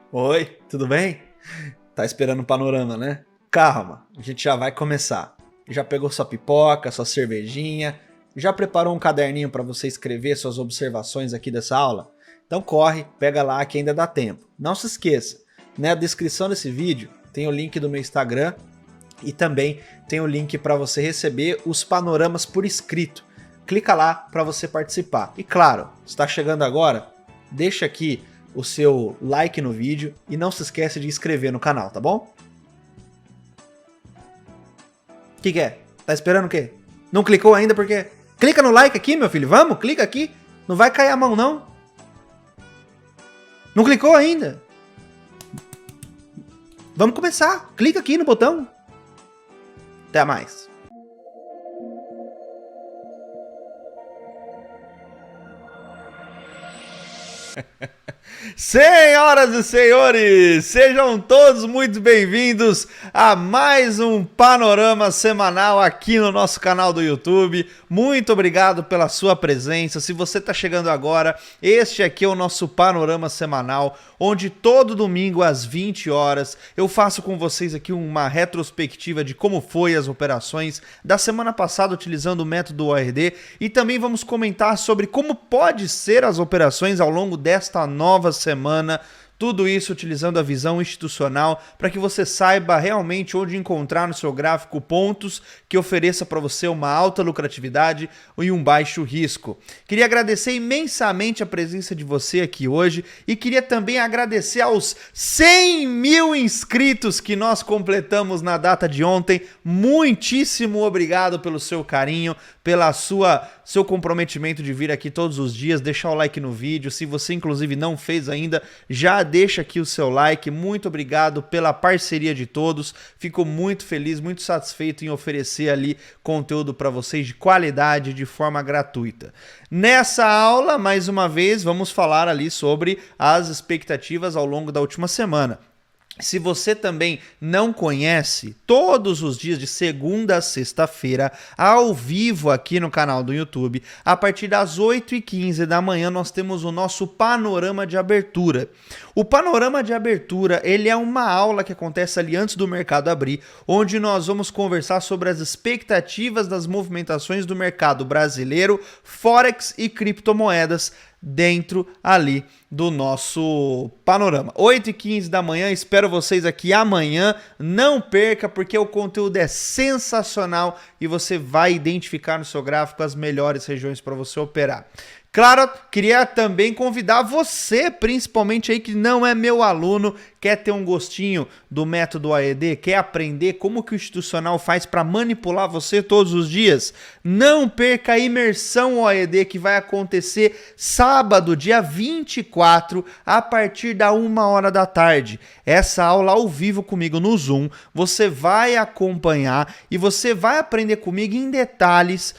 Oi, tudo bem? Tá esperando o panorama, né? Calma, a gente já vai começar. Já pegou sua pipoca, sua cervejinha? Já preparou um caderninho para você escrever suas observações aqui dessa aula? Então corre, pega lá que ainda dá tempo. Não se esqueça, na descrição desse vídeo tem o link do meu Instagram e também tem o link para você receber os panoramas por escrito. Clica lá para você participar. E claro, se está chegando agora, deixa aqui o seu like no vídeo e não se esquece de inscrever no canal, tá bom? O que é? Tá esperando o quê? Não clicou ainda porque... Clica no like aqui, meu filho, vamos, clica aqui. Não vai cair a mão, não. Não clicou ainda? Vamos começar, clica aqui no botão. Até mais. Senhoras e senhores, sejam todos muito bem-vindos a mais um panorama semanal aqui no nosso canal do YouTube. Muito obrigado pela sua presença. Se você está chegando agora, este aqui é o nosso panorama semanal, onde todo domingo às 20 horas eu faço com vocês aqui uma retrospectiva de como foi as operações da semana passada utilizando o método ORD e também vamos comentar sobre como pode ser as operações ao longo desta nova semana. Tudo isso utilizando a visão institucional para que você saiba realmente onde encontrar no seu gráfico pontos que ofereça para você uma alta lucratividade e um baixo risco. Queria agradecer imensamente a presença de você aqui hoje e queria também agradecer aos 100 mil inscritos que nós completamos na data de ontem. Muitíssimo obrigado pelo seu carinho, pela seu comprometimento de vir aqui todos os dias, deixar o like no vídeo. Se você inclusive não fez ainda, já deixa aqui o seu like. Muito obrigado pela parceria de todos. Fico muito feliz, muito satisfeito em oferecer ali conteúdo para vocês de qualidade, de forma gratuita. Nessa aula, mais uma vez, vamos falar ali sobre as expectativas ao longo da última semana. Se você também não conhece, todos os dias de segunda a sexta-feira, ao vivo aqui no canal do YouTube, a partir das 8h15 da manhã, nós temos o nosso panorama de abertura. O panorama de abertura, ele é uma aula que acontece ali antes do mercado abrir, onde nós vamos conversar sobre as expectativas das movimentações do mercado brasileiro, Forex e criptomoedas, dentro ali do nosso panorama. 8h15 da manhã, espero vocês aqui amanhã, não perca porque o conteúdo é sensacional e você vai identificar no seu gráfico as melhores regiões para você operar. Claro, queria também convidar você, principalmente aí que não é meu aluno, quer ter um gostinho do método ORD, quer aprender como que o institucional faz para manipular você todos os dias? Não perca a imersão ORD que vai acontecer sábado, dia 24, a partir da 1h da tarde. Essa aula ao vivo comigo no Zoom, você vai acompanhar e você vai aprender comigo em detalhes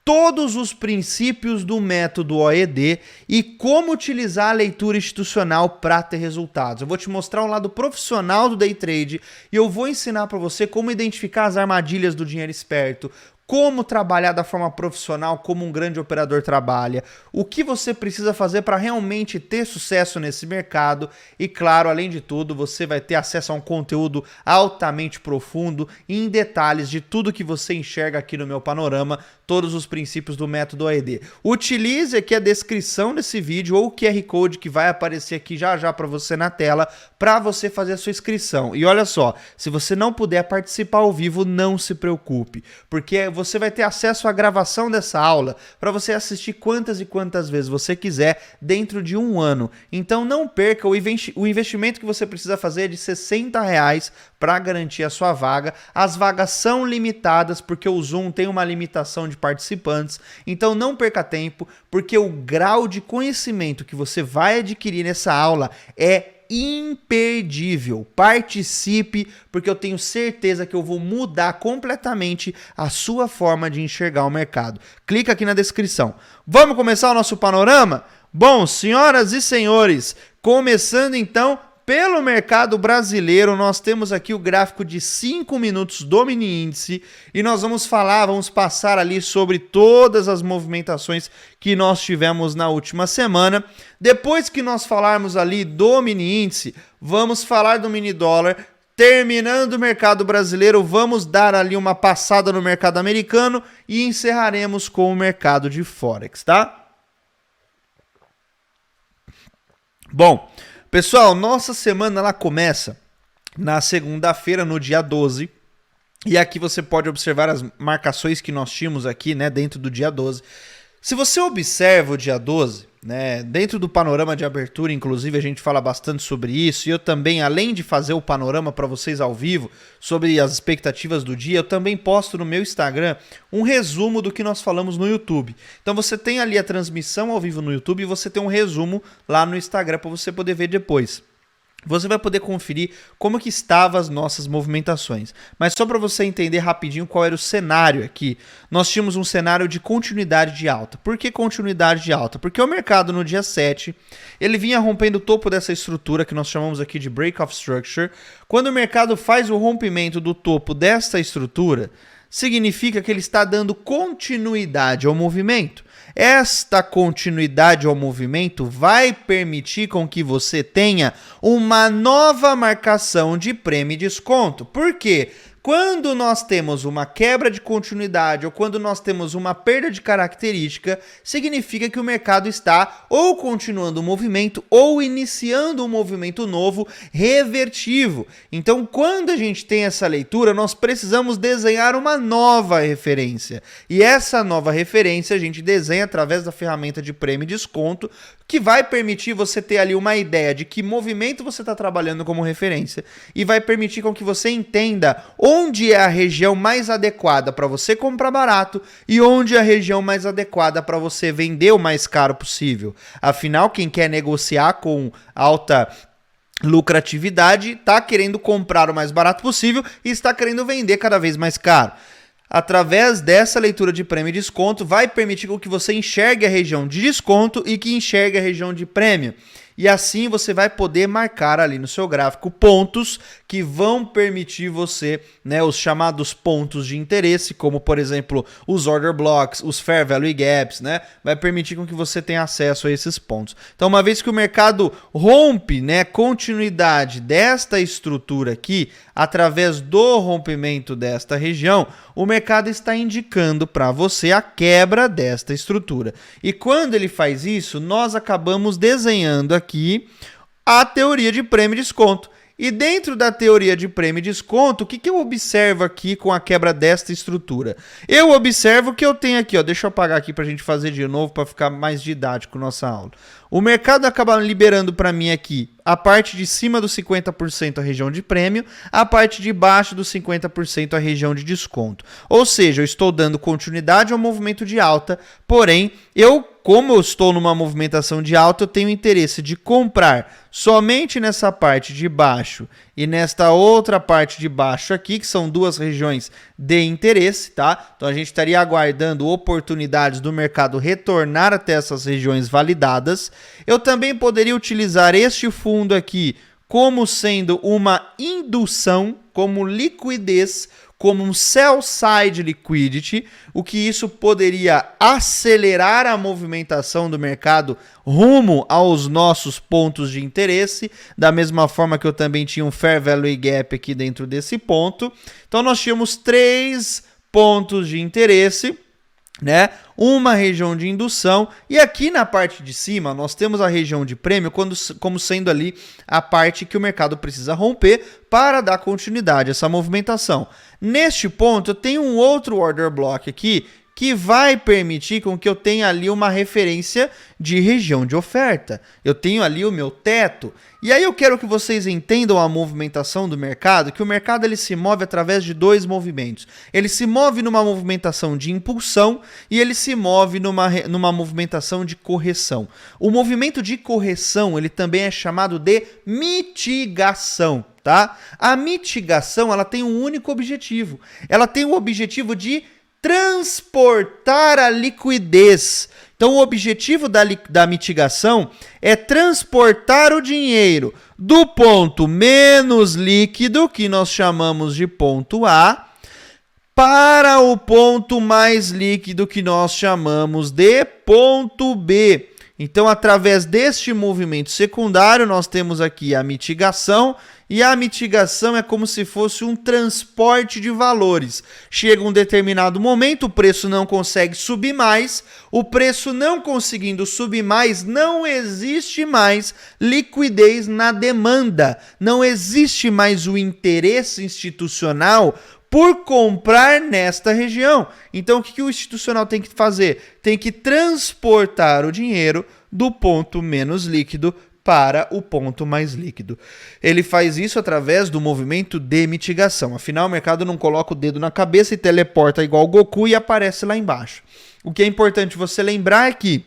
todos os princípios do método ORD e como utilizar a leitura institucional para ter resultados. Eu vou te mostrar um lado profissional do day trade e eu vou ensinar para você como identificar as armadilhas do dinheiro esperto, como trabalhar da forma profissional como um grande operador trabalha, o que você precisa fazer para realmente ter sucesso nesse mercado e, claro, além de tudo, você vai ter acesso a um conteúdo altamente profundo e em detalhes de tudo que você enxerga aqui no meu panorama, todos os princípios do método ORD. Utilize aqui a descrição desse vídeo ou o QR Code que vai aparecer aqui já já para você na tela para você fazer a sua inscrição. E olha só, se você não puder participar ao vivo, não se preocupe, porque você vai ter acesso à gravação dessa aula para você assistir quantas e quantas vezes você quiser dentro de um ano. Então não perca, o investimento que você precisa fazer é de R$60 para garantir a sua vaga. As vagas são limitadas porque o Zoom tem uma limitação de participantes, então não perca tempo, porque o grau de conhecimento que você vai adquirir nessa aula é imperdível. Participe, porque eu tenho certeza que eu vou mudar completamente a sua forma de enxergar o mercado. Clica aqui na descrição. Vamos começar o nosso panorama? Bom, senhoras e senhores, começando então pelo mercado brasileiro, nós temos aqui o gráfico de 5 minutos do mini índice e nós vamos passar ali sobre todas as movimentações que nós tivemos na última semana. Depois que nós falarmos ali do mini índice, vamos falar do mini dólar. Terminando o mercado brasileiro, vamos dar ali uma passada no mercado americano e encerraremos com o mercado de Forex, tá? Bom, pessoal, nossa semana ela começa na segunda-feira, no dia 12. E aqui você pode observar as marcações que nós tínhamos aqui, né, dentro do dia 12. Se você observa o dia 12, né, dentro do panorama de abertura, inclusive, a gente fala bastante sobre isso. E eu também, além de fazer o panorama para vocês ao vivo, sobre as expectativas do dia, eu também posto no meu Instagram um resumo do que nós falamos no YouTube. Então você tem ali a transmissão ao vivo no YouTube e você tem um resumo lá no Instagram para você poder ver depois. Você vai poder conferir como que estavam as nossas movimentações. Mas só para você entender rapidinho qual era o cenário aqui. Nós tínhamos um cenário de continuidade de alta. Por que continuidade de alta? Porque o mercado no dia 7, ele vinha rompendo o topo dessa estrutura que nós chamamos aqui de Break-off Structure. Quando o mercado faz o rompimento do topo desta estrutura, significa que ele está dando continuidade ao movimento. Esta continuidade ao movimento vai permitir com que você tenha uma nova marcação de prêmio e desconto. Por quê? Quando nós temos uma quebra de continuidade ou quando nós temos uma perda de característica, significa que o mercado está ou continuando o movimento ou iniciando um movimento novo revertivo. Então, quando a gente tem essa leitura, nós precisamos desenhar uma nova referência. E essa nova referência a gente desenha através da ferramenta de prêmio e desconto, que vai permitir você ter ali uma ideia de que movimento você está trabalhando como referência e vai permitir com que você entenda onde é a região mais adequada para você comprar barato e onde é a região mais adequada para você vender o mais caro possível. Afinal, quem quer negociar com alta lucratividade está querendo comprar o mais barato possível e está querendo vender cada vez mais caro. Através dessa leitura de prêmio e desconto, vai permitir que você enxergue a região de desconto e que enxergue a região de prêmio. E assim você vai poder marcar ali no seu gráfico pontos que vão permitir você, né, os chamados pontos de interesse, como por exemplo os order blocks, os fair value gaps, né, vai permitir com que você tenha acesso a esses pontos. Então, uma vez que o mercado rompe, né, continuidade desta estrutura aqui, através do rompimento desta região, o mercado está indicando para você a quebra desta estrutura. E quando ele faz isso, nós acabamos desenhando aqui a teoria de prêmio e desconto. E dentro da teoria de prêmio e desconto, o que eu observo aqui com a quebra desta estrutura? Eu observo que eu tenho aqui, ó, deixa eu apagar aqui para a gente fazer de novo para ficar mais didático nossa aula. O mercado acaba liberando para mim aqui a parte de cima dos 50% a região de prêmio, a parte de baixo dos 50% a região de desconto. Ou seja, eu estou dando continuidade ao movimento de alta, porém, como eu estou numa movimentação de alta, eu tenho interesse de comprar somente nessa parte de baixo e nesta outra parte de baixo aqui, que são duas regiões de interesse, tá? Então a gente estaria aguardando oportunidades do mercado retornar até essas regiões validadas. Eu também poderia utilizar este fundo aqui como sendo uma indução, como liquidez, como um sell side liquidity, o que isso poderia acelerar a movimentação do mercado rumo aos nossos pontos de interesse, da mesma forma que eu também tinha um fair value gap aqui dentro desse ponto. Então nós tínhamos 3 pontos de interesse, né? Uma região de indução e aqui na parte de cima nós temos a região de prêmio como sendo ali a parte que o mercado precisa romper para dar continuidade a essa movimentação. Neste ponto eu tenho um outro order block aqui que vai permitir com que eu tenha ali uma referência de região de oferta. Eu tenho ali o meu teto. E aí eu quero que vocês entendam a movimentação do mercado, que o mercado ele se move através de 2 movimentos. Ele se move numa movimentação de impulsão e ele se move numa movimentação de correção. O movimento de correção ele também é chamado de mitigação. Tá? A mitigação ela tem um único objetivo. Ela tem o objetivo de transportar a liquidez. Então, o objetivo da mitigação é transportar o dinheiro do ponto menos líquido, que nós chamamos de ponto A, para o ponto mais líquido, que nós chamamos de ponto B. Então, através deste movimento secundário, nós temos aqui a mitigação, e a mitigação é como se fosse um transporte de valores. Chega um determinado momento, o preço não consegue subir mais, o preço não conseguindo subir mais, não existe mais liquidez na demanda, não existe mais o interesse institucional por comprar nesta região. Então, o que o institucional tem que fazer? Tem que transportar o dinheiro do ponto menos líquido para o ponto mais líquido. Ele faz isso através do movimento de mitigação. Afinal, o mercado não coloca o dedo na cabeça e teleporta igual o Goku e aparece lá embaixo. O que é importante você lembrar é que,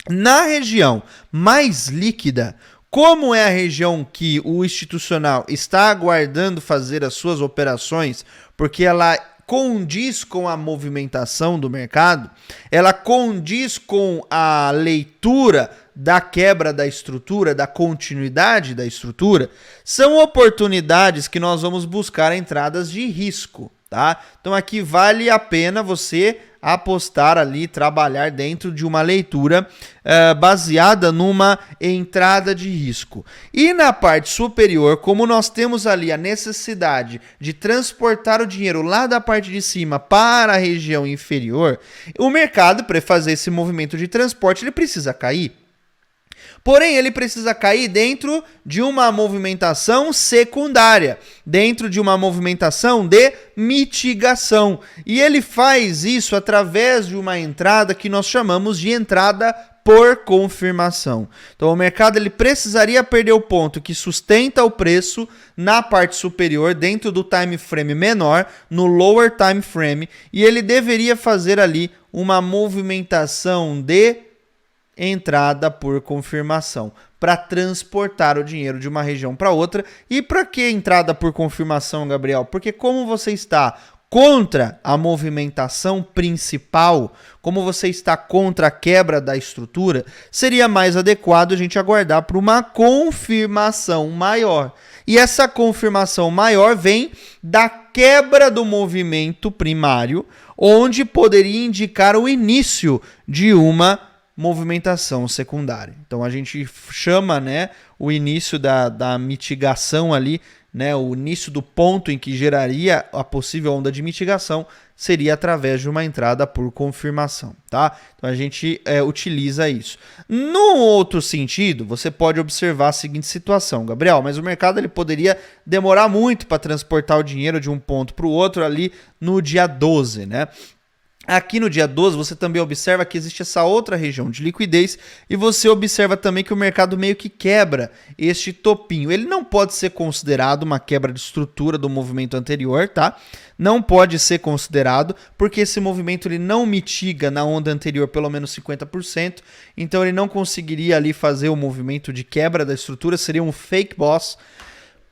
na região mais líquida, como é a região que o institucional está aguardando fazer as suas operações, porque ela condiz com a movimentação do mercado, ela condiz com a leitura da quebra da estrutura, da continuidade da estrutura, são oportunidades que nós vamos buscar entradas de risco, tá? Então aqui vale a pena você apostar ali, trabalhar dentro de uma leitura baseada numa entrada de risco. E na parte superior, como nós temos ali a necessidade de transportar o dinheiro lá da parte de cima para a região inferior, o mercado, para fazer esse movimento de transporte, ele precisa cair. Porém, ele precisa cair dentro de uma movimentação secundária, dentro de uma movimentação de mitigação. E ele faz isso através de uma entrada que nós chamamos de entrada por confirmação. Então, o mercado ele precisaria perder o ponto que sustenta o preço na parte superior, dentro do time frame menor, no lower time frame, e ele deveria fazer ali uma movimentação de entrada por confirmação, para transportar o dinheiro de uma região para outra. E para que entrada por confirmação, Gabriel? Porque como você está contra a movimentação principal, como você está contra a quebra da estrutura, seria mais adequado a gente aguardar por uma confirmação maior. E essa confirmação maior vem da quebra do movimento primário, onde poderia indicar o início de uma movimentação secundária. Então a gente chama, né, o início da mitigação ali, né, o início do ponto em que geraria a possível onda de mitigação seria através de uma entrada por confirmação, tá? Então a gente utiliza isso. No outro sentido, você pode observar a seguinte situação, Gabriel, mas o mercado ele poderia demorar muito para transportar o dinheiro de um ponto para o outro ali no dia 12, né? Aqui no dia 12 você também observa que existe essa outra região de liquidez e você observa também que o mercado meio que quebra este topinho. Ele não pode ser considerado uma quebra de estrutura do movimento anterior, tá? Não pode ser considerado porque esse movimento ele não mitiga na onda anterior pelo menos 50%, então ele não conseguiria ali fazer o movimento de quebra da estrutura, seria um fake boss.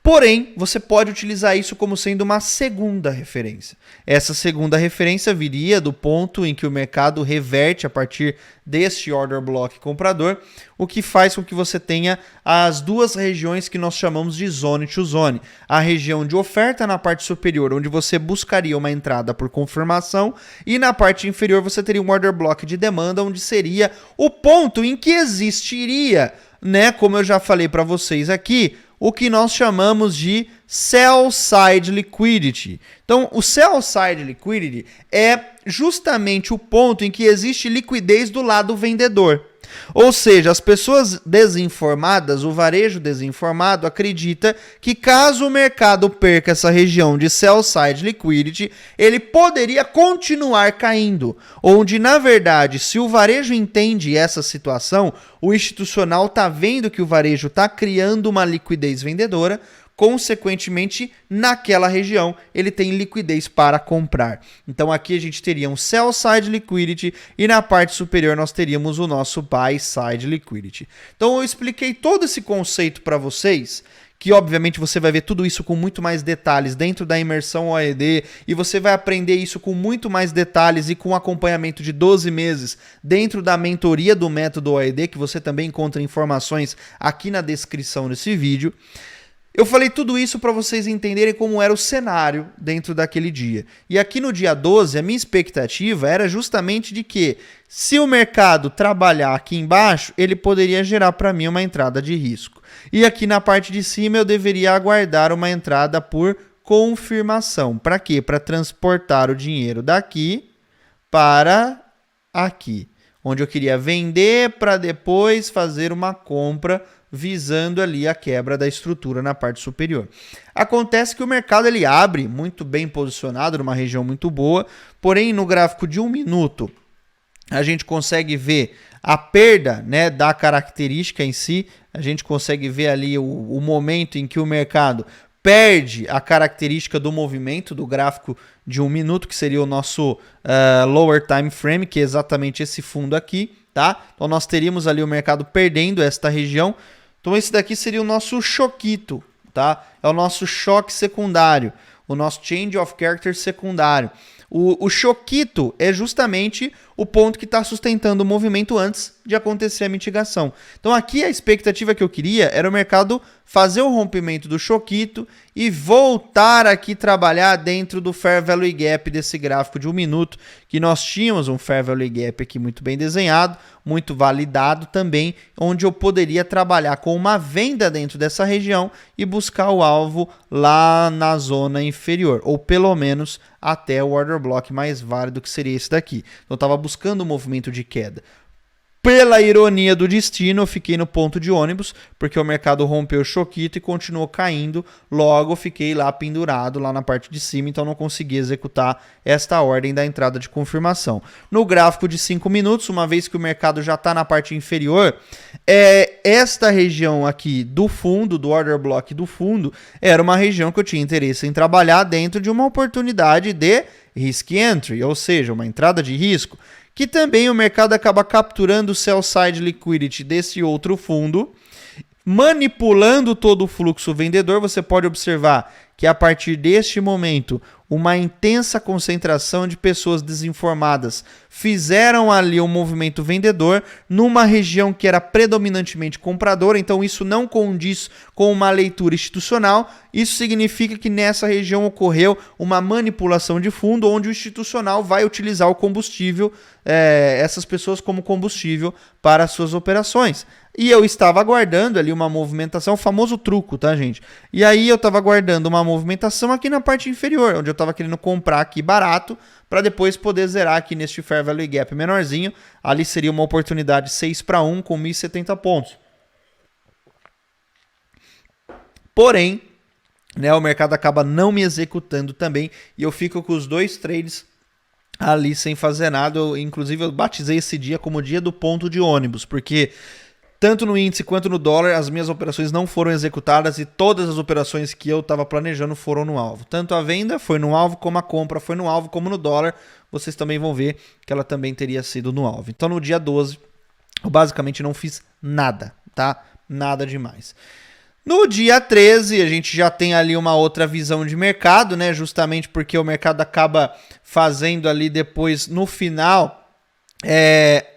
Porém, você pode utilizar isso como sendo uma segunda referência. Essa segunda referência viria do ponto em que o mercado reverte a partir deste order block comprador, o que faz com que você tenha as duas regiões que nós chamamos de zone to zone. A região de oferta na parte superior, onde você buscaria uma entrada por confirmação, e na parte inferior você teria um order block de demanda, onde seria o ponto em que existiria, né, como eu já falei para vocês aqui, o que nós chamamos de sell side liquidity. Então, o sell side liquidity é justamente o ponto em que existe liquidez do lado vendedor. Ou seja, as pessoas desinformadas, o varejo desinformado, acredita que caso o mercado perca essa região de sell side liquidity, ele poderia continuar caindo. Onde, na verdade, se o varejo entende essa situação, o institucional está vendo que o varejo está criando uma liquidez vendedora, consequentemente, naquela região, ele tem liquidez para comprar. Então, aqui a gente teria um sell side liquidity e na parte superior nós teríamos o nosso buy side liquidity. Então, eu expliquei todo esse conceito para vocês que obviamente você vai ver tudo isso com muito mais detalhes dentro da imersão OED, e você vai aprender isso com muito mais detalhes e com acompanhamento de 12 meses dentro da mentoria do método OED, que você também encontra informações aqui na descrição desse vídeo. Eu falei tudo isso para vocês entenderem como era o cenário dentro daquele dia. E aqui no dia 12, a minha expectativa era justamente de que, se o mercado trabalhar aqui embaixo, ele poderia gerar para mim uma entrada de risco. E aqui na parte de cima eu deveria aguardar uma entrada por confirmação. Para quê? Para transportar o dinheiro daqui para aqui, onde eu queria vender para depois fazer uma compra visando ali a quebra da estrutura na parte superior. Acontece que o mercado ele abre muito bem posicionado, numa região muito boa, porém no gráfico de 1 minuto a gente consegue ver a perda, né, da característica em si, a gente consegue ver ali o momento em que o mercado perde a característica do movimento do gráfico de 1 minuto, que seria o nosso lower time frame, que é exatamente esse fundo aqui, tá? Então nós teríamos ali o mercado perdendo esta região. Então esse daqui seria o nosso choquito, tá? É o nosso choque secundário, o nosso change of character secundário. O choquito é justamente o ponto que está sustentando o movimento antes de acontecer a mitigação. Então aqui a expectativa que eu queria era o mercado fazer o rompimento do choquito e voltar aqui trabalhar dentro do Fair Value Gap desse gráfico de 1 minuto, que nós tínhamos um Fair Value Gap aqui muito bem desenhado, muito validado também, onde eu poderia trabalhar com uma venda dentro dessa região e buscar o alvo lá na zona inferior, ou pelo menos até o order block mais válido, que seria esse daqui. Então eu estava buscando o movimento de queda. Pela ironia do destino, eu fiquei no ponto de ônibus, porque o mercado rompeu o choquito e continuou caindo, logo fiquei lá pendurado, lá na parte de cima, então não consegui executar esta ordem da entrada de confirmação. No gráfico de 5 minutos, uma vez que o mercado já está na parte inferior, esta região aqui do fundo, do order block do fundo, era uma região que eu tinha interesse em trabalhar dentro de uma oportunidade de risk entry, ou seja, uma entrada de risco, que também o mercado acaba capturando o sell side liquidity desse outro fundo, manipulando todo o fluxo vendedor. Você pode observar que a partir deste momento, uma intensa concentração de pessoas desinformadas fizeram ali um movimento vendedor numa região que era predominantemente compradora, então isso não condiz com uma leitura institucional. Isso significa que nessa região ocorreu uma manipulação de fundo, onde o institucional vai utilizar o combustível, essas pessoas como combustível para as suas operações. E eu estava aguardando ali uma movimentação, o famoso truco, tá, gente? E aí eu estava aguardando uma movimentação aqui na parte inferior, onde eu estava querendo comprar aqui barato, para depois poder zerar aqui neste Fair Value Gap menorzinho. Ali seria uma oportunidade 6-1 com 1.070 pontos. Porém, né, o mercado acaba não me executando também, e eu fico com os dois trades ali sem fazer nada. Inclusive eu batizei esse dia como o dia do ponto de ônibus, porque tanto no índice quanto no dólar, as minhas operações não foram executadas e todas as operações que eu estava planejando foram no alvo. Tanto a venda foi no alvo, como a compra foi no alvo, como no dólar. Vocês também vão ver que ela também teria sido no alvo. Então no dia 12, eu basicamente não fiz nada, tá? Nada demais. No dia 13, a gente já tem ali uma outra visão de mercado, né? Justamente porque o mercado acaba fazendo ali depois, no final,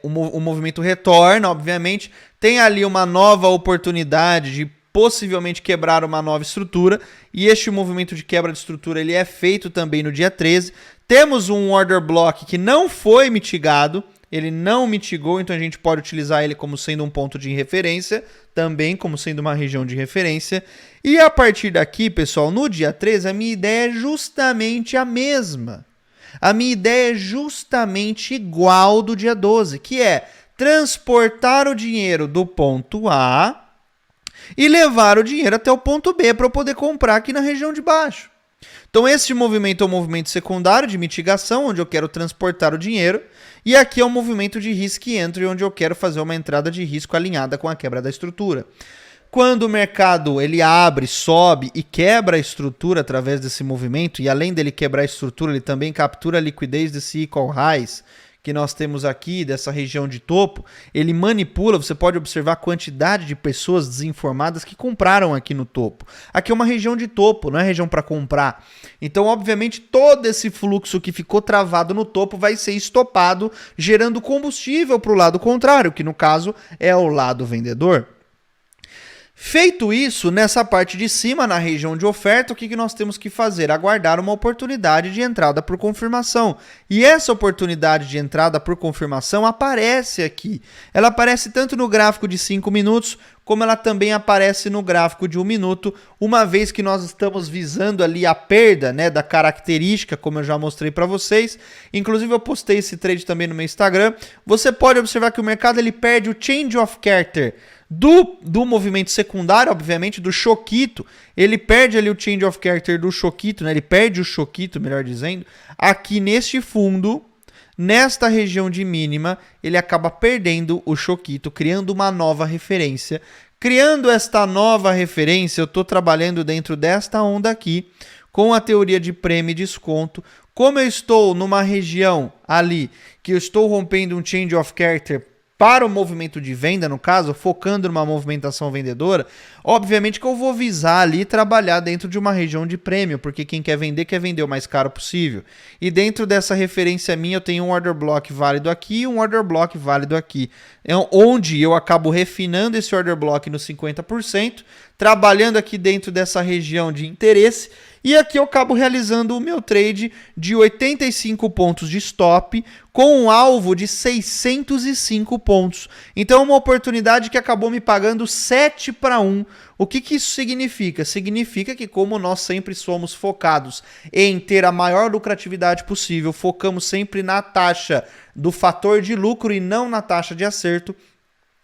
o movimento retorna, obviamente. Tem ali uma nova oportunidade de possivelmente quebrar uma nova estrutura, e este movimento de quebra de estrutura ele é feito também no dia 13. Temos um order block que não foi mitigado, ele não mitigou, então a gente pode utilizar ele como sendo um ponto de referência, também como sendo uma região de referência. E a partir daqui, pessoal, no dia 13, a minha ideia é justamente a mesma. A minha ideia é justamente igual do dia 12, que é transportar o dinheiro do ponto A e levar o dinheiro até o ponto B para eu poder comprar aqui na região de baixo. Então esse movimento é um movimento secundário de mitigação, onde eu quero transportar o dinheiro, e aqui é um movimento de risk entry, onde eu quero fazer uma entrada de risco alinhada com a quebra da estrutura. Quando o mercado ele abre, sobe e quebra a estrutura através desse movimento, e além dele quebrar a estrutura, ele também captura a liquidez desse equal highs, que nós temos aqui, dessa região de topo, ele manipula, você pode observar a quantidade de pessoas desinformadas que compraram aqui no topo. Aqui é uma região de topo, não é região para comprar. Então, obviamente, todo esse fluxo que ficou travado no topo vai ser estopado, gerando combustível para o lado contrário, que no caso é o lado vendedor. Feito isso, nessa parte de cima, na região de oferta, o que nós temos que fazer? Aguardar uma oportunidade de entrada por confirmação. E essa oportunidade de entrada por confirmação aparece aqui. Ela aparece tanto no gráfico de 5 minutos, como ela também aparece no gráfico de 1 minuto, uma vez que nós estamos visando ali a perda, né, da característica, como eu já mostrei para vocês. Inclusive eu postei esse trade também no meu Instagram. Você pode observar que o mercado ele perde o change of character do movimento secundário, obviamente, do Choquito. Ele perde ali o change of character do Choquito, né? Ele perde o Choquito, melhor dizendo. Aqui neste fundo, nesta região de mínima, ele acaba perdendo o Choquito, criando uma nova referência. Criando esta nova referência, eu estou trabalhando dentro desta onda aqui, com a teoria de prêmio e desconto. Como eu estou numa região ali, que eu estou rompendo um change of character para o movimento de venda, no caso, focando numa movimentação vendedora, obviamente que eu vou visar ali trabalhar dentro de uma região de prêmio, porque quem quer vender o mais caro possível. E dentro dessa referência minha, eu tenho um order block válido aqui e um order block válido aqui, onde eu acabo refinando esse order block no 50%, trabalhando aqui dentro dessa região de interesse. E aqui eu acabo realizando o meu trade de 85 pontos de stop com um alvo de 605 pontos. Então é uma oportunidade que acabou me pagando 7-1. O que isso significa? Significa que como nós sempre somos focados em ter a maior lucratividade possível, focamos sempre na taxa do fator de lucro e não na taxa de acerto,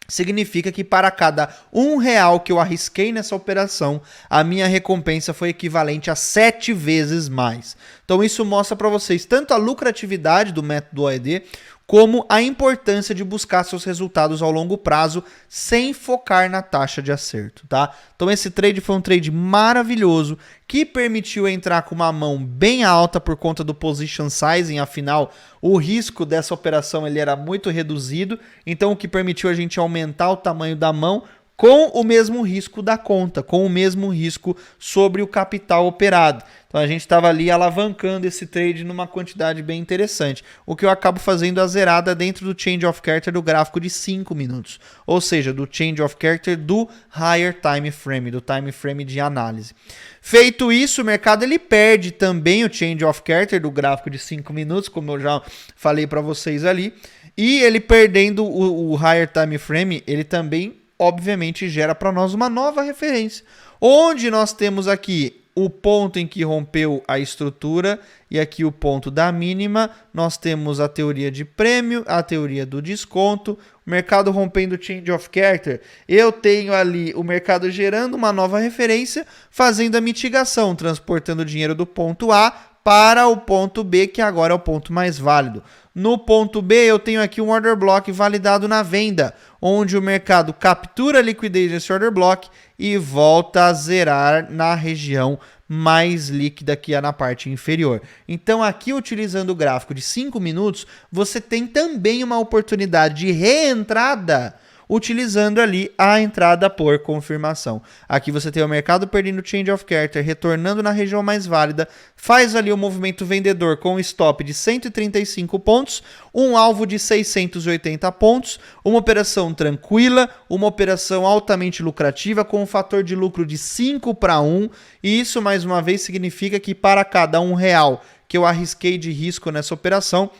significa que para cada R$1 que eu arrisquei nessa operação, a minha recompensa foi equivalente a 7 vezes mais. Então isso mostra para vocês tanto a lucratividade do método OED, como a importância de buscar seus resultados ao longo prazo sem focar na taxa de acerto, tá? Então esse trade foi um trade maravilhoso que permitiu entrar com uma mão bem alta por conta do position sizing, afinal o risco dessa operação ele era muito reduzido, então o que permitiu a gente aumentar o tamanho da mão com o mesmo risco da conta, com o mesmo risco sobre o capital operado. Então a gente estava ali alavancando esse trade numa quantidade bem interessante. O que eu acabo fazendo a zerada dentro do change of character do gráfico de 5 minutos. Ou seja, do change of character do higher time frame, do time frame de análise. Feito isso, o mercado ele perde também o change of character do gráfico de 5 minutos, como eu já falei para vocês ali. E ele perdendo o higher time frame, ele também obviamente gera para nós uma nova referência, onde nós temos aqui o ponto em que rompeu a estrutura e aqui o ponto da mínima, nós temos a teoria de prêmio, a teoria do desconto, o mercado rompendo o change of character, eu tenho ali o mercado gerando uma nova referência, fazendo a mitigação, transportando o dinheiro do ponto A para o ponto B, que agora é o ponto mais válido. No ponto B, eu tenho aqui um order block validado na venda, onde o mercado captura a liquidez desse order block e volta a zerar na região mais líquida que é na parte inferior. Então aqui, utilizando o gráfico de 5 minutos, você tem também uma oportunidade de reentrada utilizando ali a entrada por confirmação. Aqui você tem o mercado perdendo change of character, retornando na região mais válida, faz ali o movimento vendedor com um stop de 135 pontos, um alvo de 680 pontos, uma operação tranquila, uma operação altamente lucrativa com um fator de lucro de 5-1, e isso mais uma vez significa que para cada R$1 que eu arrisquei de risco nessa operação,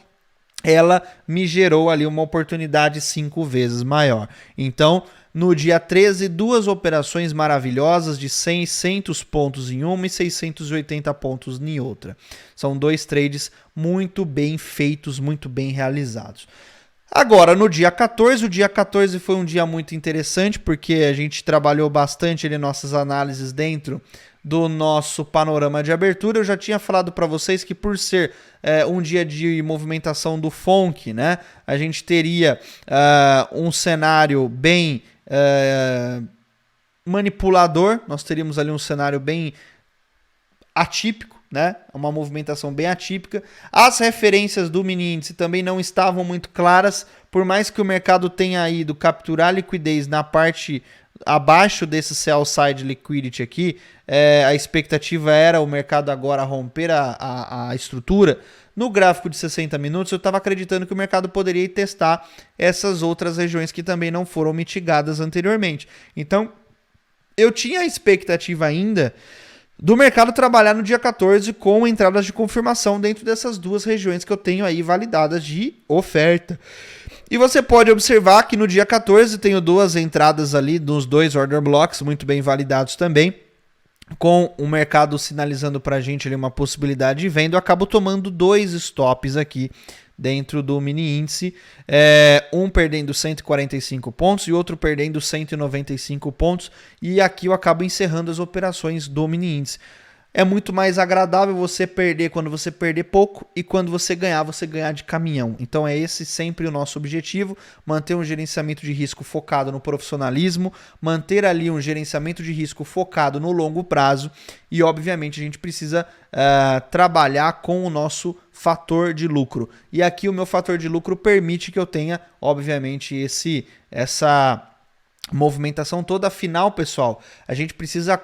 ela me gerou ali uma oportunidade 5 vezes maior. Então, no dia 13, 2 operações maravilhosas de 600 pontos em uma e 680 pontos em outra. São 2 trades muito bem feitos, muito bem realizados. Agora, no dia 14, o dia 14 foi um dia muito interessante, porque a gente trabalhou bastante ali nossas análises dentro do nosso panorama de abertura. Eu já tinha falado para vocês que por ser um dia de movimentação do FONC, né, a gente teria um cenário bem manipulador, nós teríamos ali um cenário bem atípico, né? Uma movimentação bem atípica. As referências do mini índice também não estavam muito claras, por mais que o mercado tenha ido capturar liquidez na parte abaixo desse sell side liquidity aqui, a expectativa era o mercado agora romper a estrutura. No gráfico de 60 minutos, eu estava acreditando que o mercado poderia testar essas outras regiões que também não foram mitigadas anteriormente. Então, eu tinha a expectativa ainda do mercado trabalhar no dia 14 com entradas de confirmação dentro dessas duas regiões que eu tenho aí validadas de oferta. E você pode observar que no dia 14 tenho duas entradas ali nos dois order blocks muito bem validados também, com o mercado sinalizando para a gente ali uma possibilidade de venda. Eu acabo tomando dois stops aqui dentro do mini índice, um perdendo 145 pontos e outro perdendo 195 pontos, e aqui eu acabo encerrando as operações do mini índice. É muito mais agradável você perder quando você perder pouco e quando você ganhar de caminhão. Então é esse sempre o nosso objetivo, manter um gerenciamento de risco focado no profissionalismo, manter ali um gerenciamento de risco focado no longo prazo e obviamente a gente precisa trabalhar com o nosso fator de lucro. E aqui o meu fator de lucro permite que eu tenha obviamente essa movimentação toda. Afinal, pessoal, a gente precisa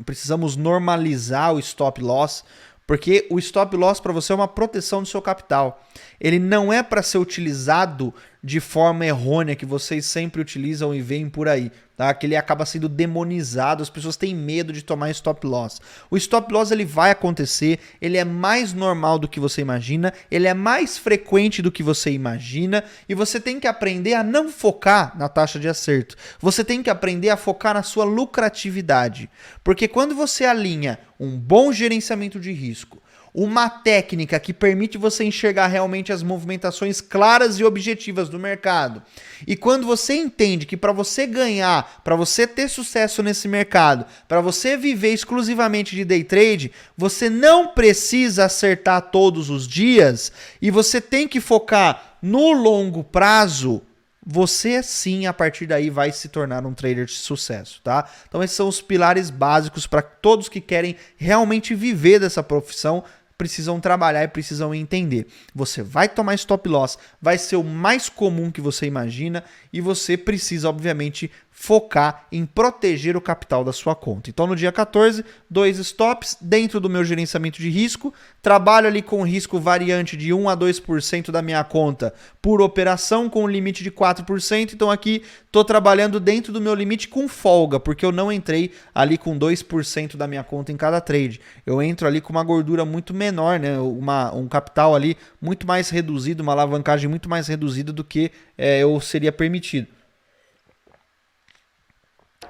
precisamos normalizar o stop loss, porque o stop loss para você é uma proteção do seu capital. Ele não é para ser utilizado de forma errônea que vocês sempre utilizam e veem por aí, tá? Que ele acaba sendo demonizado, as pessoas têm medo de tomar stop loss. O stop loss ele vai acontecer, ele é mais normal do que você imagina, ele é mais frequente do que você imagina e você tem que aprender a não focar na taxa de acerto. Você tem que aprender a focar na sua lucratividade, porque quando você alinha um bom gerenciamento de risco, uma técnica que permite você enxergar realmente as movimentações claras e objetivas do mercado. E quando você entende que para você ganhar, para você ter sucesso nesse mercado, para você viver exclusivamente de day trade, você não precisa acertar todos os dias e você tem que focar no longo prazo. Você sim, a partir daí, vai se tornar um trader de sucesso, tá? Então esses são os pilares básicos para todos que querem realmente viver dessa profissão, precisam trabalhar e precisam entender. Você vai tomar stop loss, vai ser o mais comum que você imagina e você precisa, obviamente, focar em proteger o capital da sua conta. Então, no dia 14, 2 stops dentro do meu gerenciamento de risco. Trabalho ali com risco variante de 1 a 2% da minha conta por operação, com um limite de 4%. Então, aqui estou trabalhando dentro do meu limite com folga, porque eu não entrei ali com 2% da minha conta em cada trade. Eu entro ali com uma gordura muito menor, né? Um capital ali muito mais reduzido, uma alavancagem muito mais reduzida do que eu seria permitido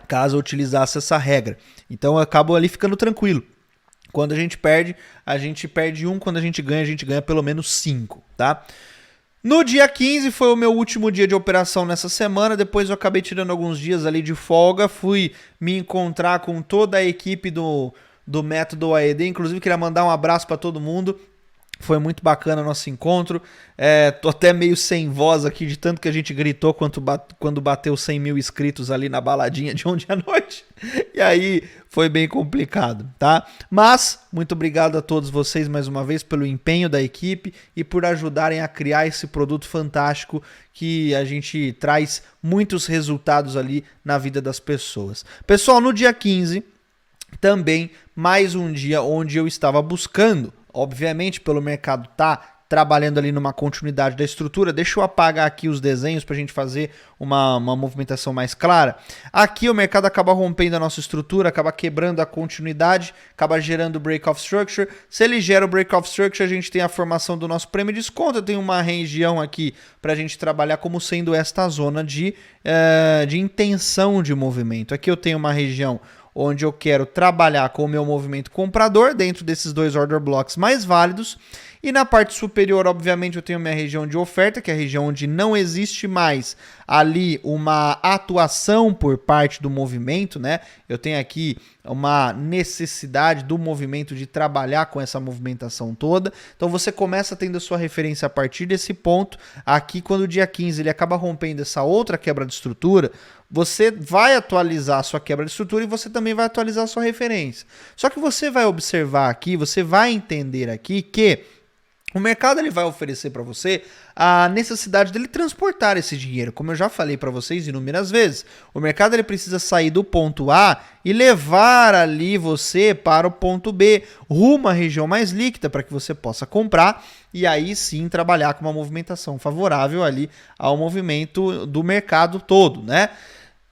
caso eu utilizasse essa regra. Então eu acabo ali ficando tranquilo. Quando a gente perde 1, quando a gente ganha pelo menos 5, tá? No dia 15 foi o meu último dia de operação nessa semana, depois eu acabei tirando alguns dias ali de folga, fui me encontrar com toda a equipe do Método AED, inclusive queria mandar um abraço para todo mundo. Foi muito bacana o nosso encontro. Tô até meio sem voz aqui de tanto que a gente gritou quando bateu 100 mil inscritos ali na baladinha de ontem à noite. E aí foi bem complicado, tá? Mas muito obrigado a todos vocês mais uma vez pelo empenho da equipe e por ajudarem a criar esse produto fantástico que a gente traz muitos resultados ali na vida das pessoas. Pessoal, no dia 15, também mais um dia onde eu estava buscando, obviamente, pelo mercado trabalhando ali numa continuidade da estrutura. Deixa eu apagar aqui os desenhos para a gente fazer uma movimentação mais clara. Aqui o mercado acaba rompendo a nossa estrutura, acaba quebrando a continuidade, acaba gerando o break-off structure. Se ele gera o break-off structure, a gente tem a formação do nosso prêmio de desconto. Eu tenho uma região aqui para a gente trabalhar como sendo esta zona de intenção de movimento. Aqui eu tenho uma região onde eu quero trabalhar com o meu movimento comprador dentro desses dois order blocks mais válidos. E na parte superior, obviamente, eu tenho minha região de oferta, que é a região onde não existe mais ali uma atuação por parte do movimento, né? Eu tenho aqui uma necessidade do movimento de trabalhar com essa movimentação toda. Então você começa tendo a sua referência a partir desse ponto. Aqui, quando o dia 15 ele acaba rompendo essa outra quebra de estrutura, você vai atualizar a sua quebra de estrutura e você também vai atualizar a sua referência. Só que você vai observar aqui, você vai entender aqui que o mercado ele vai oferecer para você a necessidade dele transportar esse dinheiro. Como eu já falei para vocês inúmeras vezes, o mercado ele precisa sair do ponto A e levar ali você para o ponto B, rumo à região mais líquida para que você possa comprar e aí sim trabalhar com uma movimentação favorável ali ao movimento do mercado todo, né?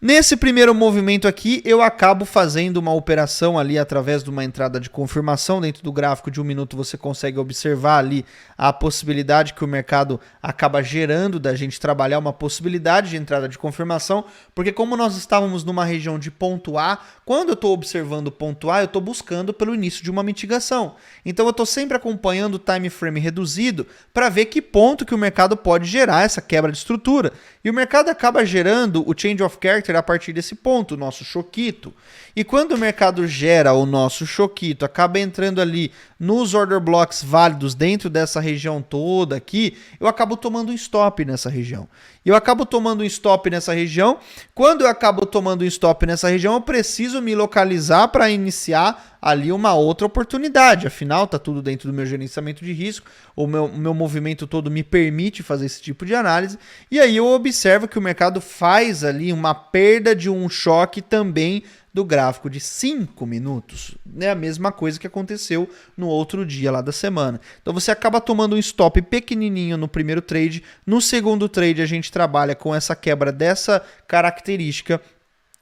Nesse primeiro movimento aqui, eu acabo fazendo uma operação ali através de uma entrada de confirmação. Dentro do gráfico de 1 minuto você consegue observar ali a possibilidade que o mercado acaba gerando da gente trabalhar uma possibilidade de entrada de confirmação, porque como nós estávamos numa região de ponto A, quando eu estou observando o ponto A, eu estou buscando pelo início de uma mitigação. Então eu estou sempre acompanhando o time frame reduzido para ver que ponto que o mercado pode gerar essa quebra de estrutura. E o mercado acaba gerando o change of character a partir desse ponto, o nosso choquito. E quando o mercado gera o nosso choquito, acaba entrando ali nos order blocks válidos dentro dessa região toda aqui, eu acabo tomando um stop nessa região. E eu acabo tomando um stop nessa região. Quando eu acabo tomando um stop nessa região, eu preciso me localizar para iniciar ali uma outra oportunidade. Afinal, está tudo dentro do meu gerenciamento de risco. O meu movimento todo me permite fazer esse tipo de análise. E aí eu observo que o mercado faz ali uma perda de um choque também do gráfico de 5 minutos. É a mesma coisa que aconteceu no outro dia lá da semana. Então você acaba tomando um stop pequenininho no primeiro trade. No segundo trade a gente trabalha com essa quebra dessa característica,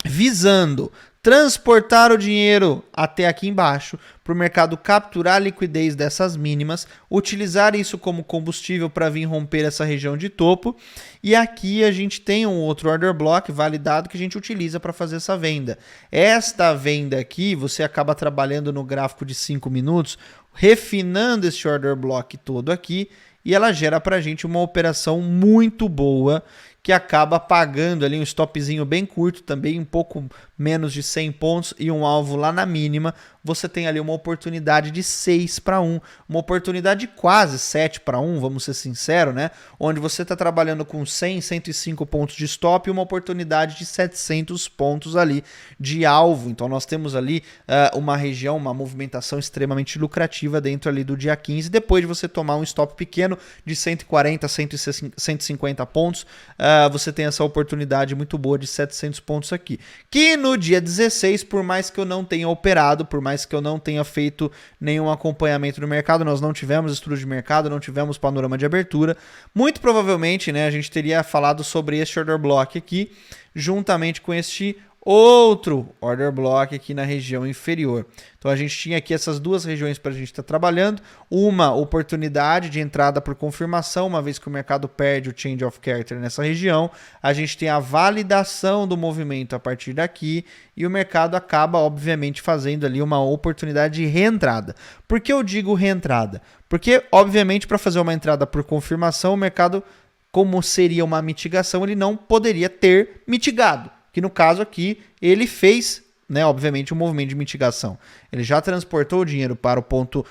visando transportar o dinheiro até aqui embaixo para o mercado capturar a liquidez dessas mínimas, utilizar isso como combustível para vir romper essa região de topo. E aqui a gente tem um outro order block validado que a gente utiliza para fazer essa venda. Esta venda aqui, você acaba trabalhando no gráfico de 5 minutos, refinando esse order block todo aqui, e ela gera para a gente uma operação muito boa, que acaba pagando ali um stopzinho bem curto, também um pouco menos de 100 pontos e um alvo lá na mínima. Você tem ali uma oportunidade de 6-1, uma oportunidade de quase 7-1, vamos ser sinceros, né? Onde você está trabalhando com 100, 105 pontos de stop e uma oportunidade de 700 pontos ali de alvo. Então nós temos ali uma região, uma movimentação extremamente lucrativa dentro ali do dia 15, depois de você tomar um stop pequeno de 140, 150 pontos, você tem essa oportunidade muito boa de 700 pontos aqui. Que no dia 16, por mais que eu não tenha operado, por mais que eu não tenha feito nenhum acompanhamento no mercado, nós não tivemos estudo de mercado, não tivemos panorama de abertura, muito provavelmente, né, a gente teria falado sobre este order block aqui, juntamente com este outro order block aqui na região inferior. Então a gente tinha aqui essas duas regiões para a gente estar trabalhando, uma oportunidade de entrada por confirmação, uma vez que o mercado perde o change of character nessa região, a gente tem a validação do movimento a partir daqui e o mercado acaba obviamente fazendo ali uma oportunidade de reentrada. Por que eu digo reentrada? Porque obviamente para fazer uma entrada por confirmação, o mercado, como seria uma mitigação, ele não poderia ter mitigado. Que no caso aqui, ele fez, né, obviamente, um movimento de mitigação. Ele já transportou o dinheiro para o ponto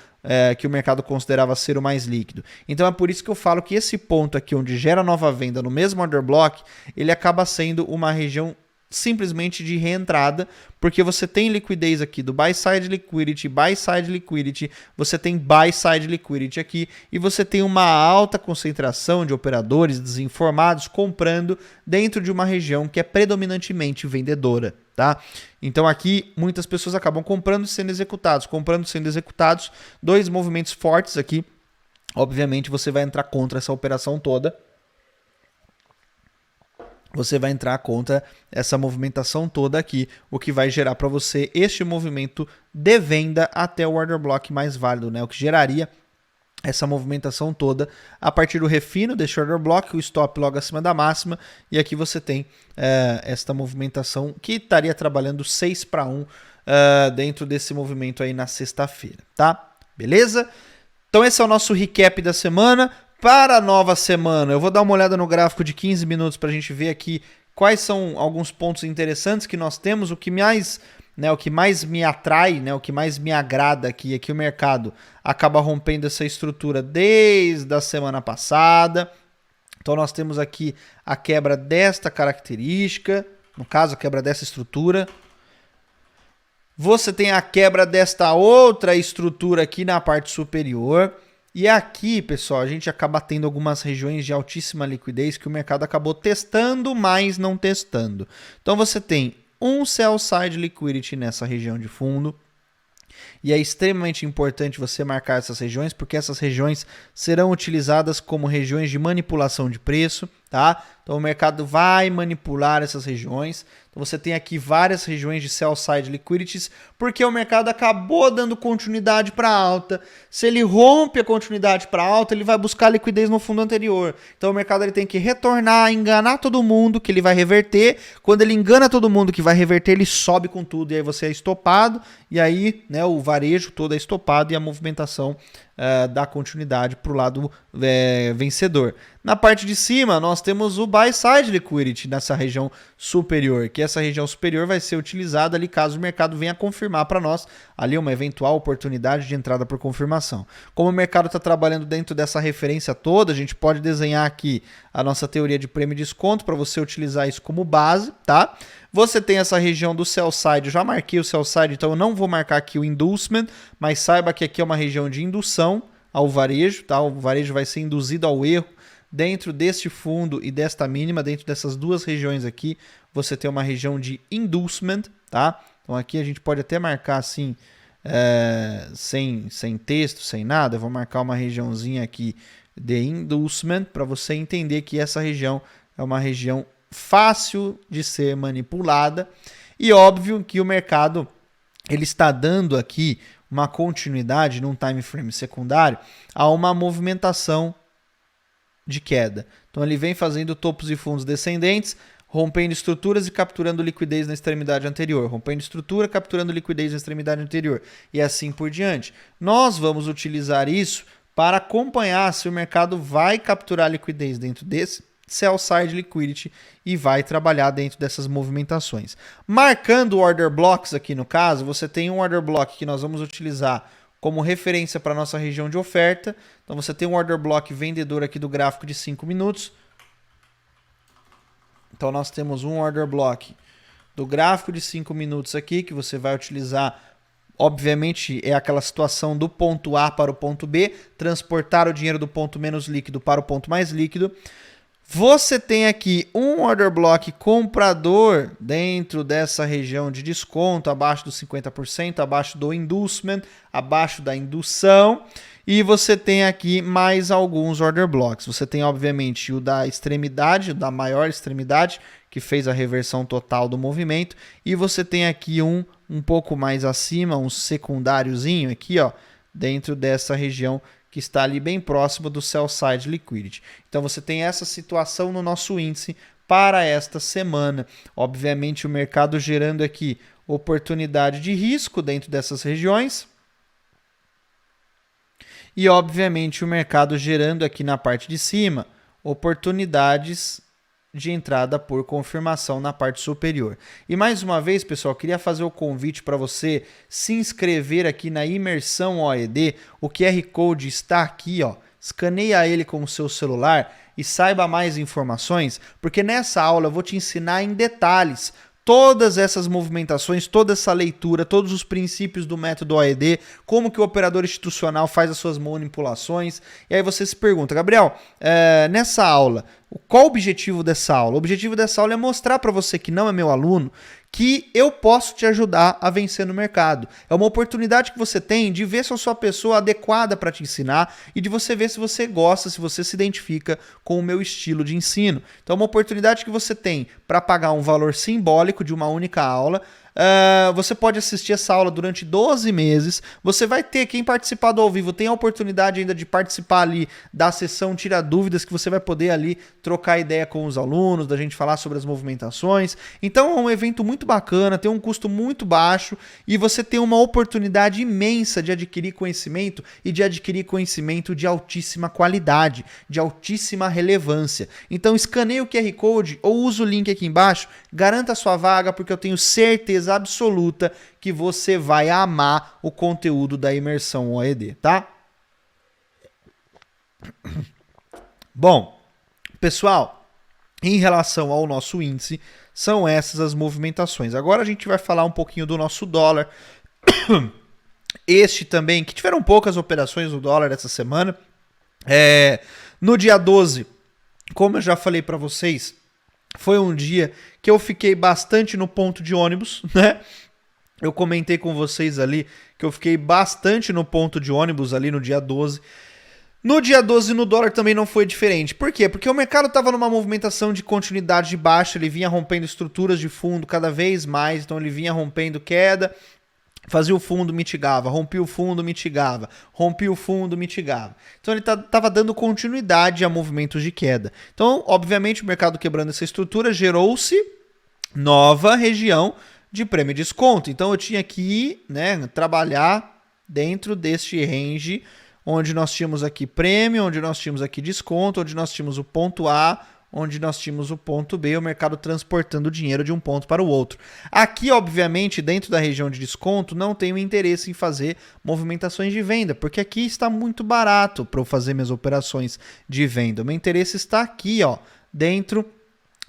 que o mercado considerava ser o mais líquido. Então é por isso que eu falo que esse ponto aqui, onde gera nova venda no mesmo order block, ele acaba sendo uma região simplesmente de reentrada, porque você tem liquidez aqui do buy side liquidity, você tem buy side liquidity aqui, e você tem uma alta concentração de operadores desinformados comprando dentro de uma região que é predominantemente vendedora, tá? Então aqui muitas pessoas acabam comprando e sendo executados, dois movimentos fortes aqui. Obviamente você vai entrar contra essa operação toda. Você vai entrar contra essa movimentação toda aqui, o que vai gerar para você este movimento de venda até o order block mais válido, né? O que geraria essa movimentação toda a partir do refino deste order block, o stop logo acima da máxima, e aqui você tem esta movimentação que estaria trabalhando 6-1 dentro desse movimento aí na sexta-feira, tá? Beleza? Então esse é o nosso recap da semana. Para a nova semana, eu vou dar uma olhada no gráfico de 15 minutos para a gente ver aqui quais são alguns pontos interessantes que nós temos, o que mais me atrai, o que mais me agrada aqui é que o mercado acaba rompendo essa estrutura desde a semana passada. Então nós temos aqui a quebra desta característica, no caso a quebra dessa estrutura. Você tem a quebra desta outra estrutura aqui na parte superior. E aqui, pessoal, a gente acaba tendo algumas regiões de altíssima liquidez que o mercado acabou testando, mas não testando. Então você tem um sell side liquidity nessa região de fundo. E é extremamente importante você marcar essas regiões, porque essas regiões serão utilizadas como regiões de manipulação de preço, tá? Então o mercado vai manipular essas regiões. Então você tem aqui várias regiões de sell side liquidities, porque o mercado acabou dando continuidade para alta. Se ele rompe a continuidade para alta, ele vai buscar liquidez no fundo anterior. Então o mercado ele tem que retornar, enganar todo mundo que ele vai reverter. Quando ele engana todo mundo que vai reverter, ele sobe com tudo e aí você é estopado. E aí, o varejo todo é estopado e a movimentação dá continuidade para o lado vencedor. Na parte de cima, nós temos o buy side liquidity nessa região superior, que essa região superior vai ser utilizada ali caso o mercado venha confirmar para nós ali uma eventual oportunidade de entrada por confirmação. Como o mercado está trabalhando dentro dessa referência toda, a gente pode desenhar aqui a nossa teoria de prêmio e desconto para você utilizar isso como base, tá? Você tem essa região do sell side, eu já marquei o sell side, então eu não vou marcar aqui o inducement, mas saiba que aqui é uma região de indução ao varejo, tá? O varejo vai ser induzido ao erro dentro deste fundo e desta mínima, dentro dessas duas regiões aqui, você tem uma região de inducement, tá? Então aqui a gente pode até marcar assim, sem texto, sem nada, eu vou marcar uma regiãozinha aqui de inducement para você entender que essa região é uma região fácil de ser manipulada e óbvio que o mercado ele está dando aqui uma continuidade num time frame secundário a uma movimentação de queda. Então ele vem fazendo topos e fundos descendentes, rompendo estruturas e capturando liquidez na extremidade anterior, rompendo estrutura, capturando liquidez na extremidade anterior e assim por diante. Nós vamos utilizar isso para acompanhar se o mercado vai capturar liquidez dentro desse sell side liquidity e vai trabalhar dentro dessas movimentações. Marcando order blocks aqui no caso, você tem um order block que nós vamos utilizar como referência para a nossa região de oferta. Então você tem um order block vendedor aqui do gráfico de 5 minutos. Então nós temos um order block do gráfico de 5 minutos aqui que você vai utilizar. Obviamente é aquela situação do ponto A para o ponto B, transportar o dinheiro do ponto menos líquido para o ponto mais líquido. Você tem aqui um order block comprador dentro dessa região de desconto, abaixo dos 50%, abaixo do inducement, abaixo da indução. E você tem aqui mais alguns order blocks. Você tem, obviamente, o da extremidade, o da maior extremidade, que fez a reversão total do movimento. E você tem aqui um pouco mais acima, um secundáriozinho aqui, ó, dentro dessa região que está ali bem próximo do sell side liquidity. Então você tem essa situação no nosso índice para esta semana. Obviamente o mercado gerando aqui oportunidade de risco dentro dessas regiões. E obviamente o mercado gerando aqui na parte de cima oportunidades de entrada por confirmação na parte superior. E mais uma vez, pessoal, queria fazer o convite para você se inscrever aqui na Imersão OED. O QR Code está aqui, ó. Escaneia ele com o seu celular e saiba mais informações, porque nessa aula eu vou te ensinar em detalhes todas essas movimentações, toda essa leitura, todos os princípios do método OED, como que o operador institucional faz as suas manipulações. E aí você se pergunta, Gabriel, nessa aula, qual o objetivo dessa aula? O objetivo dessa aula é mostrar para você que não é meu aluno que eu posso te ajudar a vencer no mercado. É uma oportunidade que você tem de ver se eu sou a pessoa adequada para te ensinar e de você ver se você gosta, se você se identifica com o meu estilo de ensino. Então é uma oportunidade que você tem para pagar um valor simbólico de uma única aula, Você pode assistir essa aula durante 12 meses. Você vai ter, quem participar do ao vivo, tem a oportunidade ainda de participar ali da sessão Tira Dúvidas, que você vai poder ali trocar ideia com os alunos, da gente falar sobre as movimentações. Então é um evento muito bacana, tem um custo muito baixo e você tem uma oportunidade imensa de adquirir conhecimento e de adquirir conhecimento de altíssima qualidade, de altíssima relevância. Então escaneie o QR Code ou use o link aqui embaixo, garanta a sua vaga, porque eu tenho certeza absoluta que você vai amar o conteúdo da imersão OED, tá? Bom, pessoal, em relação ao nosso índice, são essas as movimentações. Agora a gente vai falar um pouquinho do nosso dólar. Este também, que tiveram poucas operações no dólar essa semana. No dia 12, como eu já falei para vocês, foi um dia que eu fiquei bastante no ponto de ônibus, né? Eu comentei com vocês ali que eu fiquei bastante no ponto de ônibus ali no dia 12. No dia 12 no dólar também não foi diferente. Por quê? Porque o mercado estava numa movimentação de continuidade de baixa, ele vinha rompendo estruturas de fundo cada vez mais, então ele vinha rompendo queda, fazia o fundo, mitigava, rompia o fundo, mitigava, rompia o fundo, mitigava. Então ele estava dando continuidade a movimentos de queda. Então, obviamente, o mercado quebrando essa estrutura, gerou-se nova região de prêmio e desconto. Então eu tinha que ir, né, trabalhar dentro deste range, onde nós tínhamos aqui prêmio, onde nós tínhamos aqui desconto, onde nós tínhamos o ponto A, onde nós tínhamos o ponto B, o mercado transportando dinheiro de um ponto para o outro. Aqui, obviamente, dentro da região de desconto, não tenho interesse em fazer movimentações de venda, porque aqui está muito barato para eu fazer minhas operações de venda. O meu interesse está aqui, ó, dentro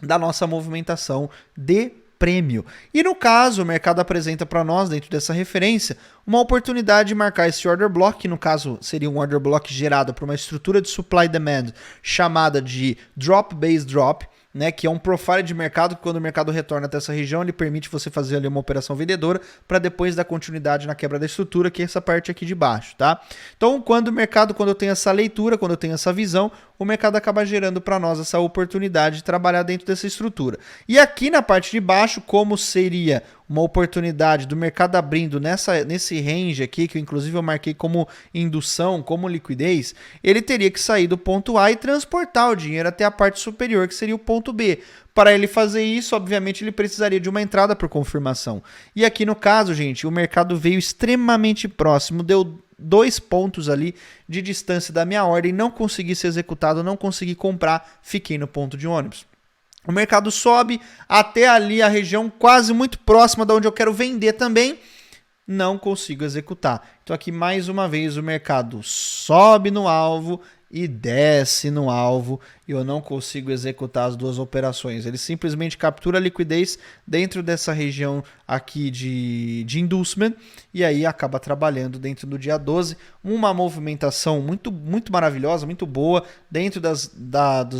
da nossa movimentação de prêmio. E no caso, o mercado apresenta para nós, dentro dessa referência, uma oportunidade de marcar esse order block, que no caso seria um order block gerado por uma estrutura de supply demand chamada de drop base drop, né, que é um profile de mercado que quando o mercado retorna até essa região, ele permite você fazer ali uma operação vendedora para depois dar continuidade na quebra da estrutura, que é essa parte aqui de baixo, tá? Então, quando eu tenho essa leitura, quando eu tenho essa visão, o mercado acaba gerando para nós essa oportunidade de trabalhar dentro dessa estrutura. E aqui na parte de baixo, como seria uma oportunidade do mercado abrindo nesse range aqui, que inclusive eu marquei como indução, como liquidez, ele teria que sair do ponto A e transportar o dinheiro até a parte superior, que seria o ponto B. Para ele fazer isso, obviamente, ele precisaria de uma entrada por confirmação. E aqui no caso, gente, o mercado veio extremamente próximo, deu 2 pontos ali de distância da minha ordem, não consegui ser executado, não consegui comprar, fiquei no ponto de ônibus. O mercado sobe até ali a região quase muito próxima de onde eu quero vender também, não consigo executar. Então aqui mais uma vez o mercado sobe no alvo e desce no alvo e eu não consigo executar as duas operações. Ele simplesmente captura a liquidez dentro dessa região aqui de inducement e aí acaba trabalhando dentro do dia 12. Uma movimentação muito maravilhosa, muito boa, dentro das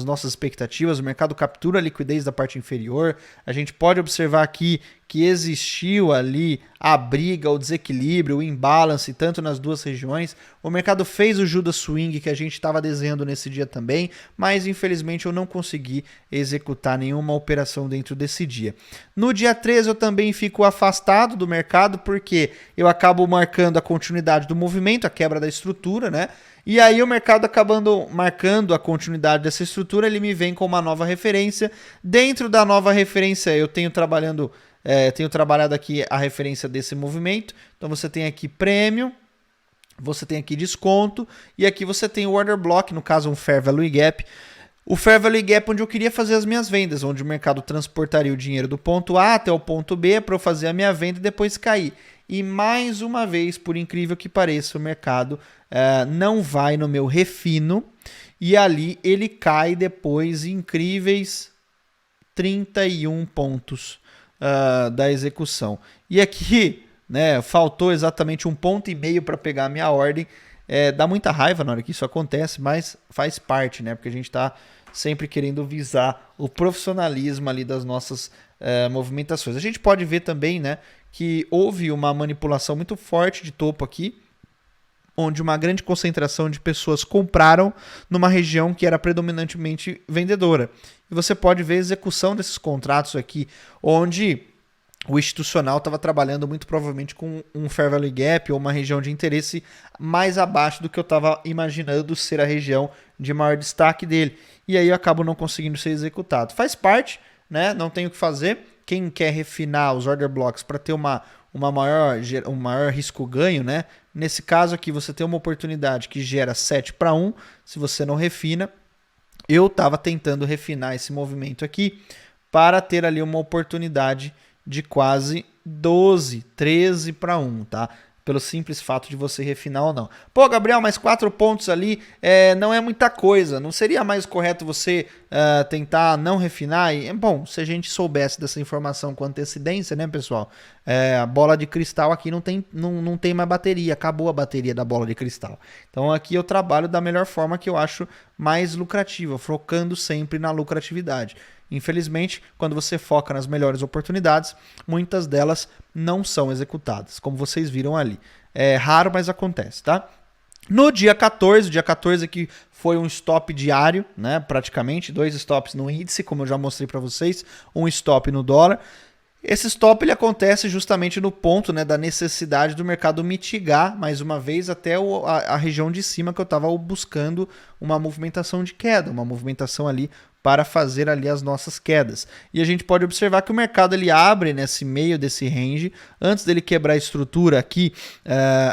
nossas expectativas. O mercado captura a liquidez da parte inferior. A gente pode observar aqui que existiu ali a briga, o desequilíbrio, o imbalance, tanto nas duas regiões. O mercado fez o Judas Swing que a gente estava desenhando nesse dia também, mas infelizmente eu não consegui executar nenhuma operação dentro desse dia. No dia 13 eu também fico afastado do mercado, porque eu acabo marcando a continuidade do movimento, a quebra da estrutura, né? E aí o mercado acabando marcando a continuidade dessa estrutura, ele me vem com uma nova referência. Dentro da nova referência eu tenho trabalhado aqui a referência desse movimento. Então você tem aqui prêmio, você tem aqui desconto e aqui você tem o order block, no caso um Fair Value Gap. O Fair Value Gap onde eu queria fazer as minhas vendas, onde o mercado transportaria o dinheiro do ponto A até o ponto B para eu fazer a minha venda e depois cair. E mais uma vez, por incrível que pareça, o mercado não vai no meu refino e ali ele cai depois incríveis 31 pontos da execução. E aqui, né, faltou exatamente 1,5 ponto para pegar a minha ordem. Dá muita raiva na hora que isso acontece, mas faz parte, né? Porque a gente está sempre querendo visar o profissionalismo ali das nossas movimentações. A gente pode ver também, né, que houve uma manipulação muito forte de topo aqui, onde uma grande concentração de pessoas compraram numa região que era predominantemente vendedora. E você pode ver a execução desses contratos aqui, onde o institucional estava trabalhando muito provavelmente com um Fair Value Gap ou uma região de interesse mais abaixo do que eu estava imaginando ser a região de maior destaque dele. E aí eu acabo não conseguindo ser executado. Faz parte, né? Não tem o que fazer. Quem quer refinar os order blocks para ter um maior risco-ganho, né? Nesse caso aqui você tem uma oportunidade que gera 7-1. Se você não refina, eu estava tentando refinar esse movimento aqui para ter ali uma oportunidade de quase 13-1, tá? Pelo simples fato de você refinar ou não. Pô, Gabriel, mas 4 pontos ali não é muita coisa. Não seria mais correto você tentar não refinar? Bom, se a gente soubesse dessa informação com antecedência, né, pessoal? A bola de cristal aqui não tem mais bateria. Acabou a bateria da bola de cristal. Então aqui eu trabalho da melhor forma que eu acho mais lucrativa, focando sempre na lucratividade. Infelizmente, quando você foca nas melhores oportunidades, muitas delas não são executadas, como vocês viram ali. É raro, mas acontece, tá? No dia 14, o dia 14 aqui foi um stop diário, né? Praticamente, 2 stops no índice, como eu já mostrei para vocês, um stop no dólar. Esse stop ele acontece justamente no ponto, né, da necessidade do mercado mitigar, mais uma vez, até a região de cima que eu estava buscando uma movimentação de queda, uma movimentação ali para fazer ali as nossas quedas. E a gente pode observar que o mercado ele abre nesse meio desse range. Antes dele quebrar a estrutura aqui,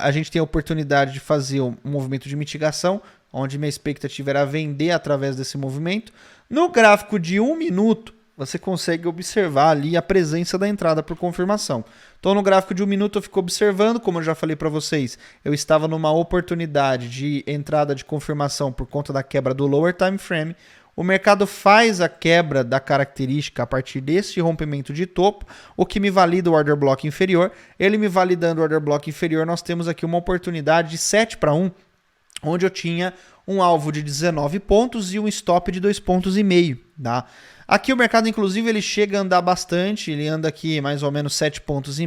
a gente tem a oportunidade de fazer um movimento de mitigação, onde minha expectativa era vender através desse movimento. No gráfico de 1 minuto, você consegue observar ali a presença da entrada por confirmação. Então no gráfico de 1 minuto eu fico observando, como eu já falei para vocês, eu estava numa oportunidade de entrada de confirmação por conta da quebra do lower time frame. O mercado faz a quebra da característica a partir desse rompimento de topo, o que me valida o order block inferior. Ele me validando o order block inferior, nós temos aqui uma oportunidade de 7-1, onde eu tinha um alvo de 19 pontos e um stop de 2,5 pontos. Tá? Aqui o mercado, inclusive, ele chega a andar bastante, ele anda aqui mais ou menos 7,5 pontos.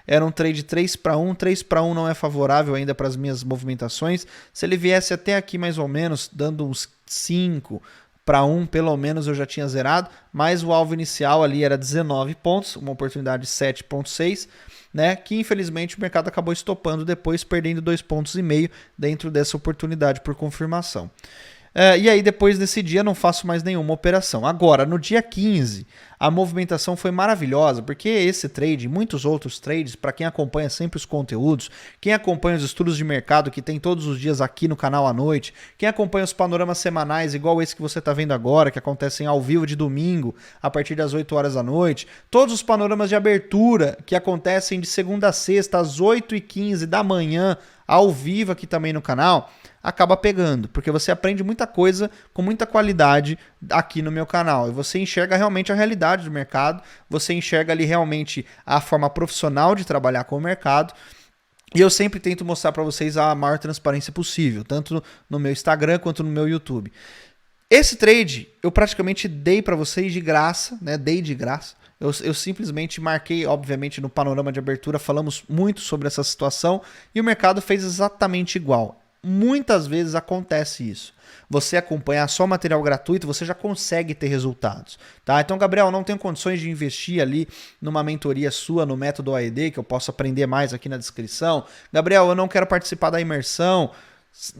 Era um trade 3-1, 3-1 não é favorável ainda para as minhas movimentações. Se ele viesse até aqui mais ou menos, dando uns 5 para 1, pelo menos eu já tinha zerado, mas o alvo inicial ali era 19 pontos, uma oportunidade de 7,6, né, que infelizmente o mercado acabou estopando depois, perdendo 2,5 pontos dentro dessa oportunidade por confirmação. E aí depois desse dia não faço mais nenhuma operação. Agora, no dia 15, a movimentação foi maravilhosa, porque esse trade e muitos outros trades, para quem acompanha sempre os conteúdos, quem acompanha os estudos de mercado que tem todos os dias aqui no canal à noite, quem acompanha os panoramas semanais igual esse que você está vendo agora, que acontecem ao vivo de domingo, a partir das 8 horas da noite, todos os panoramas de abertura que acontecem de segunda a sexta às 8h15 da manhã, ao vivo aqui também no canal, acaba pegando, porque você aprende muita coisa com muita qualidade aqui no meu canal, e você enxerga realmente a realidade do mercado, você enxerga ali realmente a forma profissional de trabalhar com o mercado, e eu sempre tento mostrar para vocês a maior transparência possível, tanto no meu Instagram quanto no meu YouTube. Esse trade eu praticamente dei para vocês de graça, né? Dei de graça. Eu simplesmente marquei, obviamente, no panorama de abertura, falamos muito sobre essa situação e o mercado fez exatamente igual. Muitas vezes acontece isso. Você acompanhar só material gratuito, você já consegue ter resultados. Tá? Então, Gabriel, não tenho condições de investir ali numa mentoria sua, no método AED, que eu posso aprender mais aqui na descrição. Gabriel, eu não quero participar da imersão.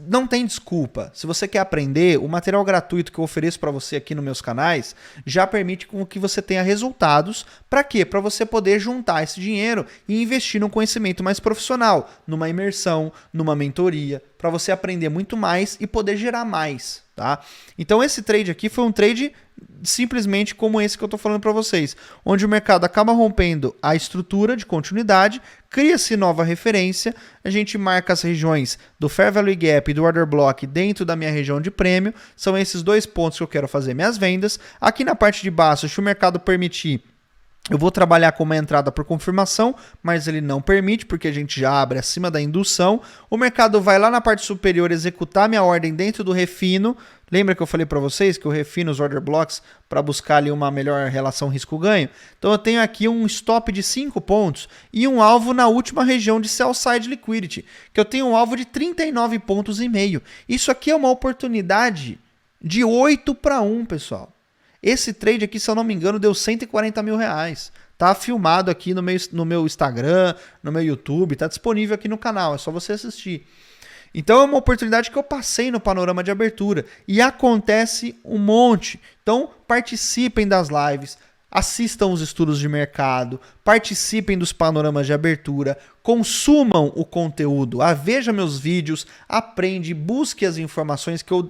Não tem desculpa. Se você quer aprender, o material gratuito que eu ofereço para você aqui nos meus canais já permite com que você tenha resultados. Para quê? Para você poder juntar esse dinheiro e investir num conhecimento mais profissional, numa imersão, numa mentoria, para você aprender muito mais e poder gerar mais. Tá? Então esse trade aqui foi um trade simplesmente como esse que eu estou falando para vocês, onde o mercado acaba rompendo a estrutura de continuidade, cria-se nova referência, a gente marca as regiões do Fair Value Gap e do Order Block dentro da minha região de prêmio, são esses 2 pontos que eu quero fazer minhas vendas. Aqui na parte de baixo, se o mercado permitir, eu vou trabalhar com uma entrada por confirmação, mas ele não permite, porque a gente já abre acima da indução. O mercado vai lá na parte superior executar minha ordem dentro do refino. Lembra que eu falei para vocês que eu refino os order blocks para buscar ali uma melhor relação risco-ganho? Então eu tenho aqui um stop de 5 pontos e um alvo na última região de sell side liquidity, que eu tenho um alvo de 39,5 pontos. Isso aqui é uma oportunidade de 8-1, pessoal. Esse trade aqui, se eu não me engano, deu 140 mil reais. Tá filmado aqui no meu Instagram, no meu YouTube, tá disponível aqui no canal, é só você assistir. Então é uma oportunidade que eu passei no panorama de abertura e acontece um monte. Então participem das lives, assistam os estudos de mercado, participem dos panoramas de abertura, consumam o conteúdo, veja meus vídeos, aprende, busque as informações que eu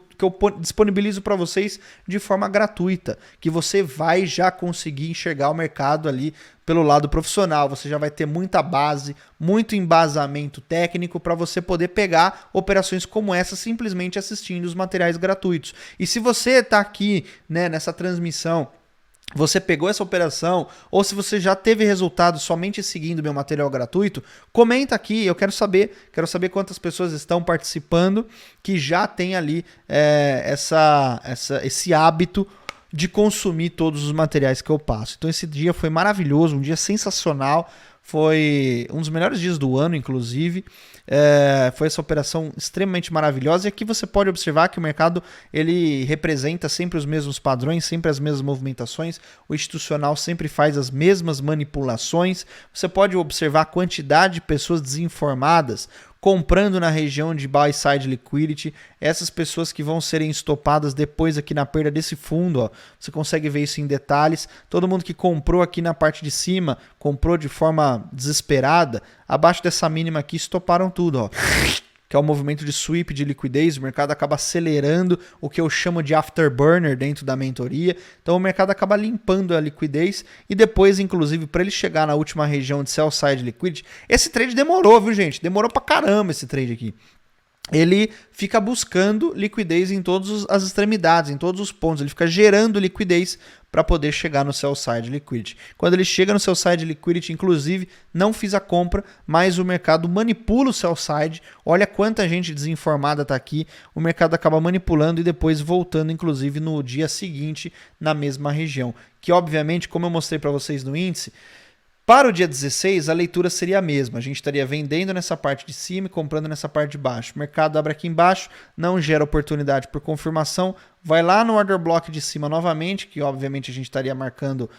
disponibilizo para vocês de forma gratuita, que você vai já conseguir enxergar o mercado ali pelo lado profissional, você já vai ter muita base, muito embasamento técnico para você poder pegar operações como essa simplesmente assistindo os materiais gratuitos. E se você está aqui, né, nessa transmissão, você pegou essa operação, ou se você já teve resultado somente seguindo meu material gratuito, comenta aqui, eu quero saber quantas pessoas estão participando que já tem ali esse hábito de consumir todos os materiais que eu passo. Então esse dia foi maravilhoso, um dia sensacional, foi um dos melhores dias do ano, inclusive. Foi essa operação extremamente maravilhosa, e aqui você pode observar que o mercado ele representa sempre os mesmos padrões, sempre as mesmas movimentações, o institucional sempre faz as mesmas manipulações. Você pode observar a quantidade de pessoas desinformadas comprando na região de buy side liquidity, essas pessoas que vão serem estopadas depois aqui na perda desse fundo, ó. Você consegue ver isso em detalhes. Todo mundo que comprou aqui na parte de cima, comprou de forma desesperada, abaixo dessa mínima aqui estoparam tudo, ó. Que é o movimento de sweep de liquidez, o mercado acaba acelerando o que eu chamo de afterburner dentro da mentoria. Então o mercado acaba limpando a liquidez e depois, inclusive, para ele chegar na última região de sell side liquidity, esse trade demorou, viu, gente? Demorou pra caramba esse trade aqui. Ele fica buscando liquidez em todas as extremidades, em todos os pontos. Ele fica gerando liquidez para poder chegar no sell side liquidity. Quando ele chega no sell side liquidity, inclusive, não fiz a compra, mas o mercado manipula o sell side. Olha quanta gente desinformada está aqui. O mercado acaba manipulando e depois voltando, inclusive, no dia seguinte na mesma região. Que, obviamente, como eu mostrei para vocês no índice, para o dia 16, a leitura seria a mesma. A gente estaria vendendo nessa parte de cima e comprando nessa parte de baixo. O mercado abre aqui embaixo, não gera oportunidade por confirmação, vai lá no order block de cima novamente, que obviamente a gente estaria marcando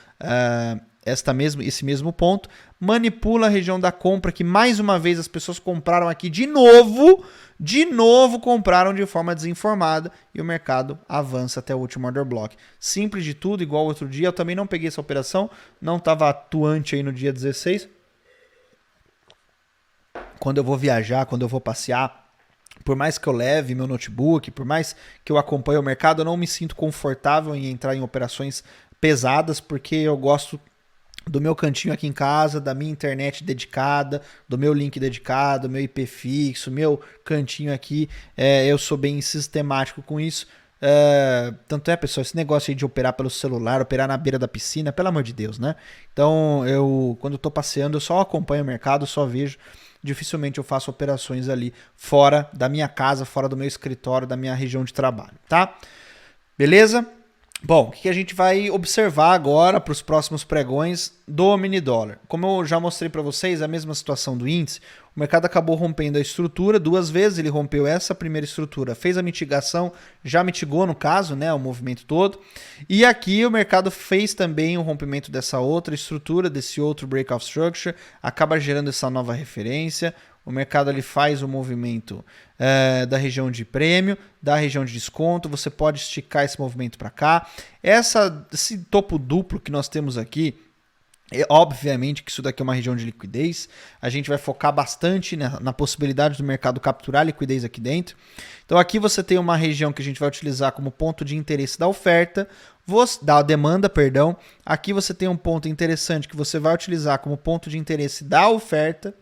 esse mesmo ponto, manipula a região da compra, que mais uma vez as pessoas compraram aqui de novo compraram de forma desinformada e o mercado avança até o último order block. Simples de tudo, igual outro dia, eu também não peguei essa operação, não estava atuante aí no dia 16. Quando eu vou viajar, quando eu vou passear, por mais que eu leve meu notebook, por mais que eu acompanhe o mercado, eu não me sinto confortável em entrar em operações pesadas, porque eu gosto do meu cantinho aqui em casa, da minha internet dedicada, do meu link dedicado, meu IP fixo, meu cantinho aqui, eu sou bem sistemático com isso. Tanto é, pessoal, esse negócio aí de operar pelo celular, operar na beira da piscina, pelo amor de Deus, né? Então, quando eu tô passeando, eu só acompanho o mercado, só vejo. Dificilmente eu faço operações ali fora da minha casa, fora do meu escritório, da minha região de trabalho, tá? Beleza? Bom, o que a gente vai observar agora para os próximos pregões do mini dólar? Como eu já mostrei para vocês, a mesma situação do índice, o mercado acabou rompendo a estrutura duas vezes, ele rompeu essa primeira estrutura, fez a mitigação, já mitigou no caso, né, o movimento todo, e aqui o mercado fez também o rompimento dessa outra estrutura, desse outro breakout structure, acaba gerando essa nova referência. O mercado ali faz o movimento da região de prêmio, da região de desconto. Você pode esticar esse movimento para cá. Esse topo duplo que nós temos aqui, obviamente que isso daqui é uma região de liquidez. A gente vai focar bastante na possibilidade do mercado capturar liquidez aqui dentro. Então aqui você tem uma região que a gente vai utilizar como ponto de interesse da oferta, da demanda, perdão. Aqui você tem um ponto interessante que você vai utilizar como ponto de interesse da oferta.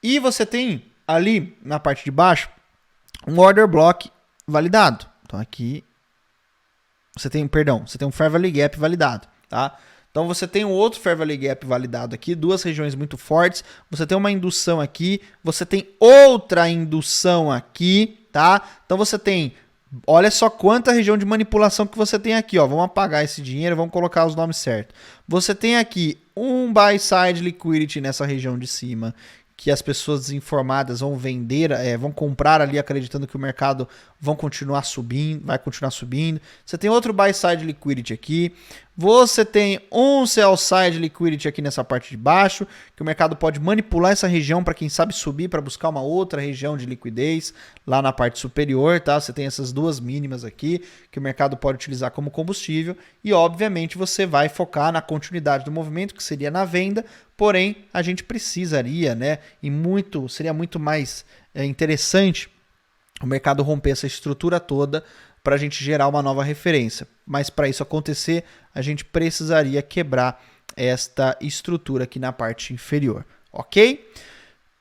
E você tem ali na parte de baixo um order block validado. Então aqui você tem um Fair Value Gap validado, tá? Então você tem um outro Fair Value Gap validado aqui, duas regiões muito fortes. Você tem uma indução aqui, você tem outra indução aqui, tá? Então você tem, olha só quanta região de manipulação que você tem aqui, ó. Vamos apagar esse dinheiro, vamos colocar os nomes certos. Você tem aqui um buy side liquidity nessa região de cima, que as pessoas desinformadas vão vender, vão comprar ali acreditando que o mercado vai continuar subindo. Você tem outro buy side liquidity aqui. Você tem um sell side liquidity aqui nessa parte de baixo, que o mercado pode manipular essa região para quem sabe subir para buscar uma outra região de liquidez lá na parte superior, tá? Você tem essas duas mínimas aqui que o mercado pode utilizar como combustível e obviamente você vai focar na continuidade do movimento, que seria na venda, porém a gente precisaria, né, seria muito mais interessante o mercado romper essa estrutura toda para a gente gerar uma nova referência. Mas para isso acontecer, a gente precisaria quebrar esta estrutura aqui na parte inferior, ok?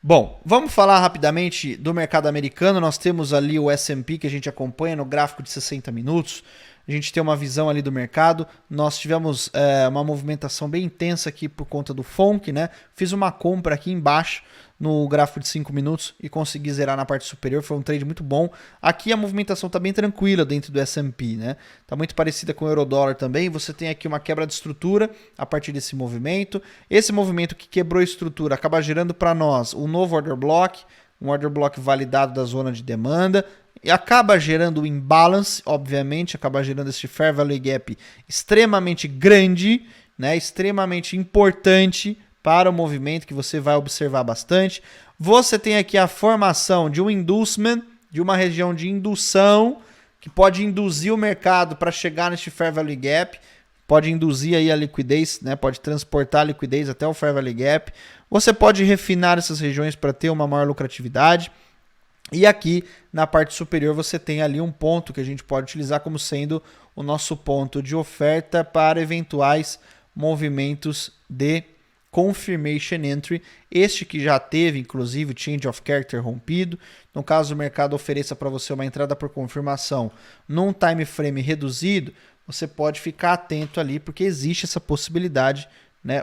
Bom, vamos falar rapidamente do mercado americano. Nós temos ali o S&P que a gente acompanha no gráfico de 60 minutos. A gente tem uma visão ali do mercado. Nós tivemos uma movimentação bem intensa aqui por conta do FONC, né? Fiz uma compra aqui embaixo no gráfico de 5 minutos e consegui zerar na parte superior. Foi um trade muito bom. Aqui a movimentação está bem tranquila dentro do S&P, né? Está muito parecida com o Eurodólar também. Você tem aqui uma quebra de estrutura a partir desse movimento. Esse movimento que quebrou a estrutura acaba gerando para nós um novo order block, um order block validado da zona de demanda. E acaba gerando um imbalance, obviamente, acaba gerando esse fair value gap extremamente grande, né, extremamente importante para o movimento que você vai observar bastante. Você tem aqui a formação de um inducement, de uma região de indução, que pode induzir o mercado para chegar neste fair value gap, pode induzir aí a liquidez, né, pode transportar a liquidez até o fair value gap. Você pode refinar essas regiões para ter uma maior lucratividade. E aqui na parte superior você tem ali um ponto que a gente pode utilizar como sendo o nosso ponto de oferta para eventuais movimentos de confirmation entry. Este que já teve, inclusive, change of character rompido. No caso o mercado ofereça para você uma entrada por confirmação num time frame reduzido, você pode ficar atento ali porque existe essa possibilidade, né?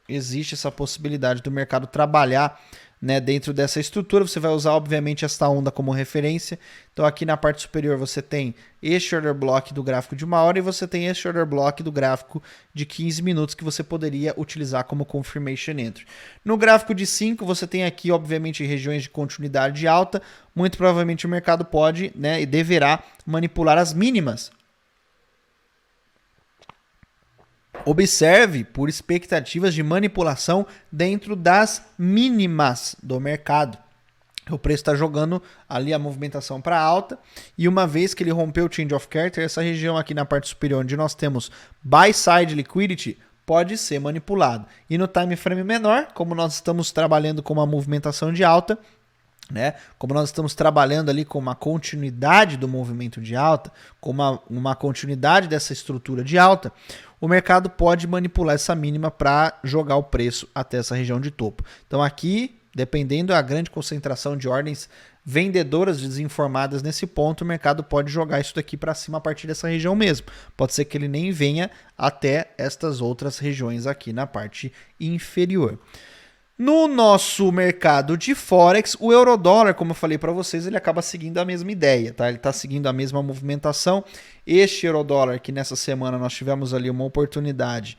Existe essa possibilidade do mercado trabalhar, né, dentro dessa estrutura. Você vai usar obviamente esta onda como referência. Então aqui na parte superior você tem este order block do gráfico de 1 hora e você tem este order block do gráfico de 15 minutos que você poderia utilizar como confirmation entry. No gráfico de 5 você tem aqui obviamente regiões de continuidade alta. Muito provavelmente o mercado pode, né, e deverá manipular as mínimas. Observe por expectativas de manipulação dentro das mínimas do mercado. O preço está jogando ali a movimentação para alta e uma vez que ele rompeu o change of character, essa região aqui na parte superior onde nós temos buy side liquidity pode ser manipulado. E no time frame menor, como nós estamos trabalhando com uma movimentação de alta, né? Como nós estamos trabalhando ali com uma continuidade do movimento de alta, com uma continuidade dessa estrutura de alta, o mercado pode manipular essa mínima para jogar o preço até essa região de topo. Então aqui, dependendo da grande concentração de ordens vendedoras desinformadas nesse ponto, o mercado pode jogar isso daqui para cima a partir dessa região mesmo. Pode ser que ele nem venha até estas outras regiões aqui na parte inferior. No nosso mercado de Forex, o Eurodólar, como eu falei para vocês, ele acaba seguindo a mesma ideia, tá? Ele está seguindo a mesma movimentação. Este Eurodólar, que nessa semana nós tivemos ali uma oportunidade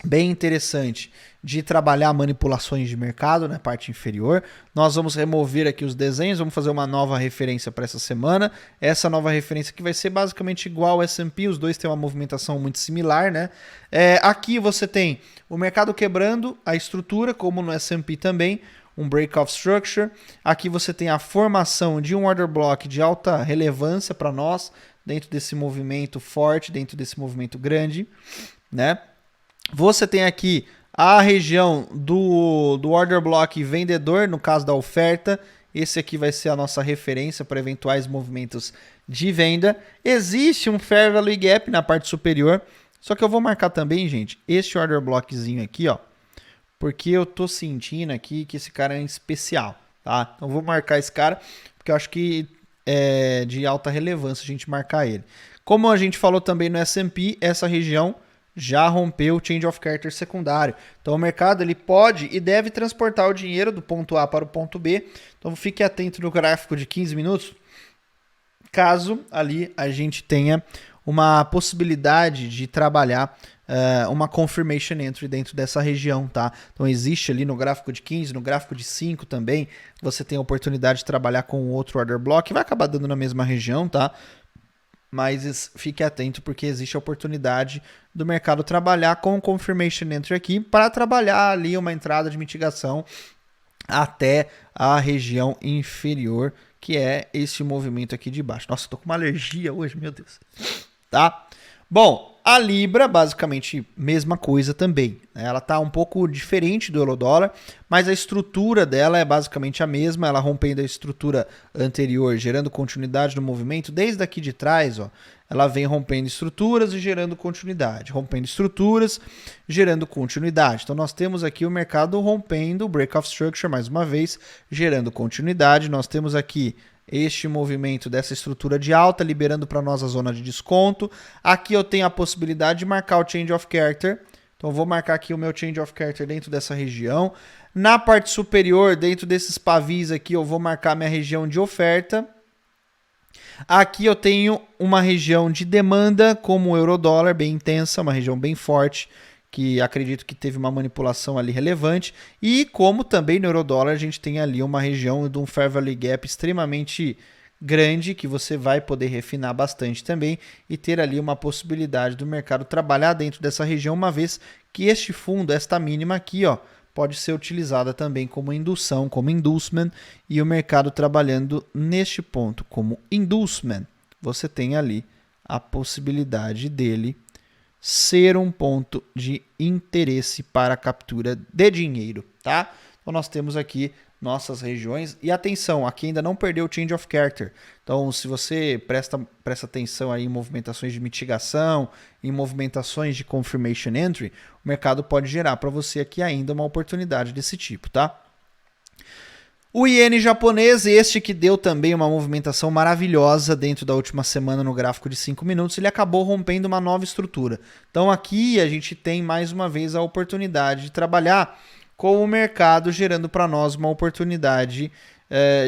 bem interessante de trabalhar manipulações de mercado na parte inferior. Nós vamos remover aqui os desenhos, vamos fazer uma nova referência para essa semana. Essa nova referência que vai ser basicamente igual ao S&P, os dois têm uma movimentação muito similar, né? Aqui você tem o mercado quebrando a estrutura, como no S&P também, um breakout structure. Aqui você tem a formação de um order block de alta relevância para nós, dentro desse movimento forte, dentro desse movimento grande, né? Você tem aqui a região do order block vendedor, no caso da oferta. Esse aqui vai ser a nossa referência para eventuais movimentos de venda. Existe um fair value gap na parte superior. Só que eu vou marcar também, gente, este order blockzinho aqui, ó. Porque eu tô sentindo aqui que esse cara é especial, tá? Então eu vou marcar esse cara, porque eu acho que é de alta relevância a gente marcar ele. Como a gente falou também no S&P, essa região já rompeu o change of character secundário. Então o mercado ele pode e deve transportar o dinheiro do ponto A para o ponto B. Então fique atento no gráfico de 15 minutos, caso ali a gente tenha uma possibilidade de trabalhar uma confirmation entry dentro dessa região, tá? Então existe ali no gráfico de 15, no gráfico de 5 também, você tem a oportunidade de trabalhar com outro order block, vai acabar dando na mesma região, tá? Mas fique atento porque existe a oportunidade do mercado trabalhar com confirmation entry aqui para trabalhar ali uma entrada de mitigação até a região inferior, que é esse movimento aqui de baixo. Nossa, eu tô com uma alergia hoje, meu Deus. Tá? Bom, a Libra, basicamente, mesma coisa também. Ela tá um pouco diferente do euro-dólar, mas a estrutura dela é basicamente a mesma, ela rompendo a estrutura anterior, gerando continuidade no movimento. Desde aqui de trás, ó, ela vem rompendo estruturas e gerando continuidade. Rompendo estruturas, gerando continuidade. Então, nós temos aqui o mercado rompendo o break-off structure, mais uma vez, gerando continuidade. Nós temos aqui este movimento dessa estrutura de alta, liberando para nós a zona de desconto. Aqui eu tenho a possibilidade de marcar o change of character. Então, vou marcar aqui o meu change of character dentro dessa região. Na parte superior, dentro desses pavis aqui, eu vou marcar minha região de oferta. Aqui eu tenho uma região de demanda, como o euro-dólar, bem intensa, uma região bem forte, que acredito que teve uma manipulação ali relevante. E como também no euro-dólar, a gente tem ali uma região de um Fair Value Gap extremamente grande, que você vai poder refinar bastante também e ter ali uma possibilidade do mercado trabalhar dentro dessa região, uma vez que este fundo, esta mínima aqui, ó, pode ser utilizada também como indução, como inducement, e o mercado trabalhando neste ponto como inducement, você tem ali a possibilidade dele ser um ponto de interesse para a captura de dinheiro, tá? Então nós temos aqui nossas regiões e atenção, aqui ainda não perdeu o change of character. Então se você presta atenção aí em movimentações de mitigação, em movimentações de confirmation entry, o mercado pode gerar para você aqui ainda uma oportunidade desse tipo, tá? O iene japonês, este que deu também uma movimentação maravilhosa dentro da última semana no gráfico de 5 minutos, ele acabou rompendo uma nova estrutura. Então aqui a gente tem mais uma vez a oportunidade de trabalhar com o mercado gerando para nós uma oportunidade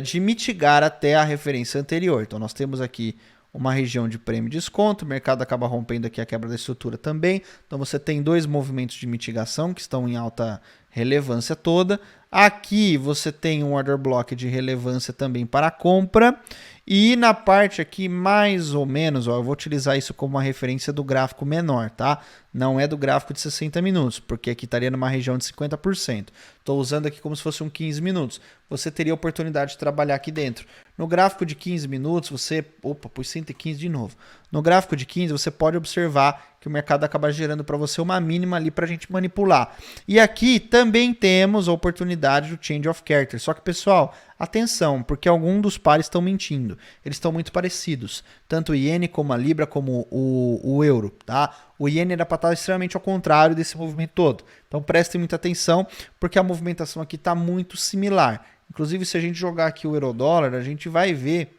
de mitigar até a referência anterior. Então nós temos aqui uma região de prêmio e desconto, o mercado acaba rompendo aqui a quebra da estrutura também. Então você tem dois movimentos de mitigação que estão em alta relevância toda. Aqui você tem um order block de relevância também para a compra. E na parte aqui, mais ou menos, ó, eu vou utilizar isso como uma referência do gráfico menor, tá? Não é do gráfico de 60 minutos, porque aqui estaria numa região de 50%. Estou usando aqui como se fosse um 15 minutos. Você teria a oportunidade de trabalhar aqui dentro. No gráfico de 15 minutos, você... Opa, pus 115 de novo. No gráfico de 15, você pode observar que o mercado acaba gerando para você uma mínima ali para a gente manipular. E aqui também temos a oportunidade do change of character. Só que, pessoal, atenção, porque alguns dos pares estão mentindo. Eles estão muito parecidos. Tanto o iene como a libra, como o euro, tá? O iene era para estar extremamente ao contrário desse movimento todo. Então prestem muita atenção, porque a movimentação aqui está muito similar. Inclusive, se a gente jogar aqui o euro-dólar, a gente vai ver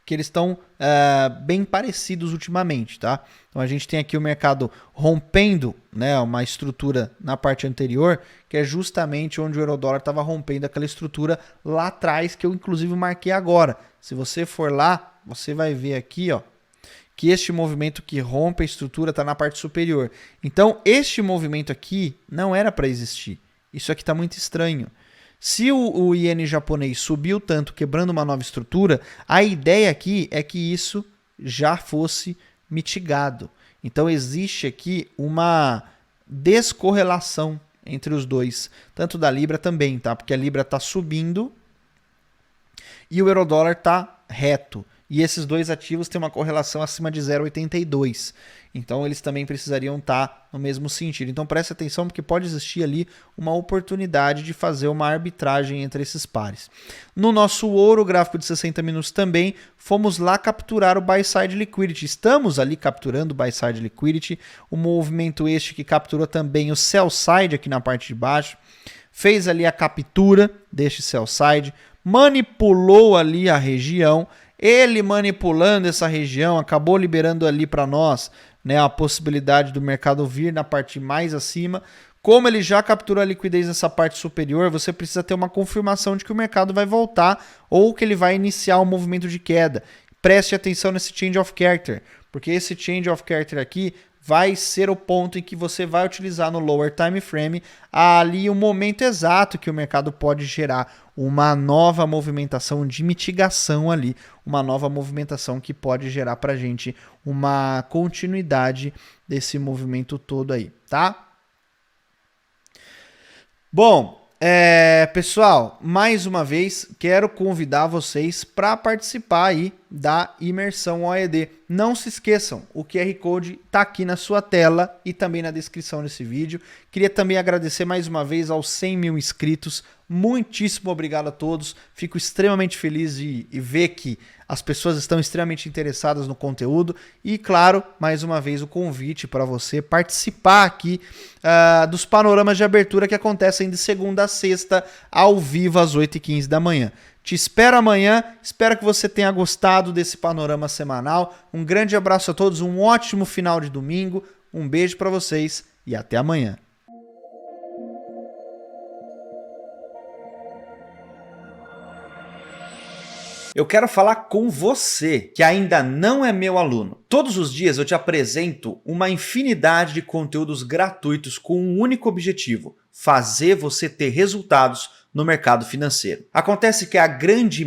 que eles estão bem parecidos ultimamente, tá? Então a gente tem aqui o mercado rompendo, né, uma estrutura na parte anterior, que é justamente onde o euro-dólar estava rompendo aquela estrutura lá atrás, que eu inclusive marquei agora. Se você for lá, você vai ver aqui, ó, que este movimento que rompe a estrutura está na parte superior. Então este movimento aqui não era para existir. Isso aqui está muito estranho. Se o iene japonês subiu tanto, quebrando uma nova estrutura, a ideia aqui é que isso já fosse mitigado. Então existe aqui uma descorrelação entre os dois, tanto da Libra também, tá? Porque a Libra está subindo e o euro-dólar está reto. E esses dois ativos têm uma correlação acima de 0,82. Então eles também precisariam estar no mesmo sentido. Então preste atenção, porque pode existir ali uma oportunidade de fazer uma arbitragem entre esses pares. No nosso ouro, gráfico de 60 minutos também, fomos lá capturar o buy side liquidity. Estamos ali capturando o buy side liquidity. O movimento este que capturou também o sell side aqui na parte de baixo. Fez ali a captura deste sell side. Manipulou ali a região. Ele manipulando essa região acabou liberando ali para nós, né, a possibilidade do mercado vir na parte mais acima. Como ele já capturou a liquidez nessa parte superior, você precisa ter uma confirmação de que o mercado vai voltar ou que ele vai iniciar um movimento de queda. Preste atenção nesse change of character, porque esse change of character aqui vai ser o ponto em que você vai utilizar no lower time frame ali o momento exato que o mercado pode gerar uma nova movimentação de mitigação ali, uma nova movimentação que pode gerar para a gente uma continuidade desse movimento todo aí, tá? Bom, pessoal, mais uma vez quero convidar vocês para participar aí da imersão OED. Não se esqueçam, o QR Code está aqui na sua tela e também na descrição desse vídeo. Queria também agradecer mais uma vez aos 100 mil inscritos. Muitíssimo obrigado a todos. Fico extremamente feliz de ver que as pessoas estão extremamente interessadas no conteúdo. E, claro, mais uma vez o convite para você participar aqui dos panoramas de abertura que acontecem de segunda a sexta, ao vivo, às 8h15 da manhã. Te espero amanhã, espero que você tenha gostado desse panorama semanal. Um grande abraço a todos, um ótimo final de domingo, um beijo para vocês e até amanhã. Eu quero falar com você que ainda não é meu aluno. Todos os dias eu te apresento uma infinidade de conteúdos gratuitos com um único objetivo: fazer você ter resultados no mercado financeiro. Acontece que a grande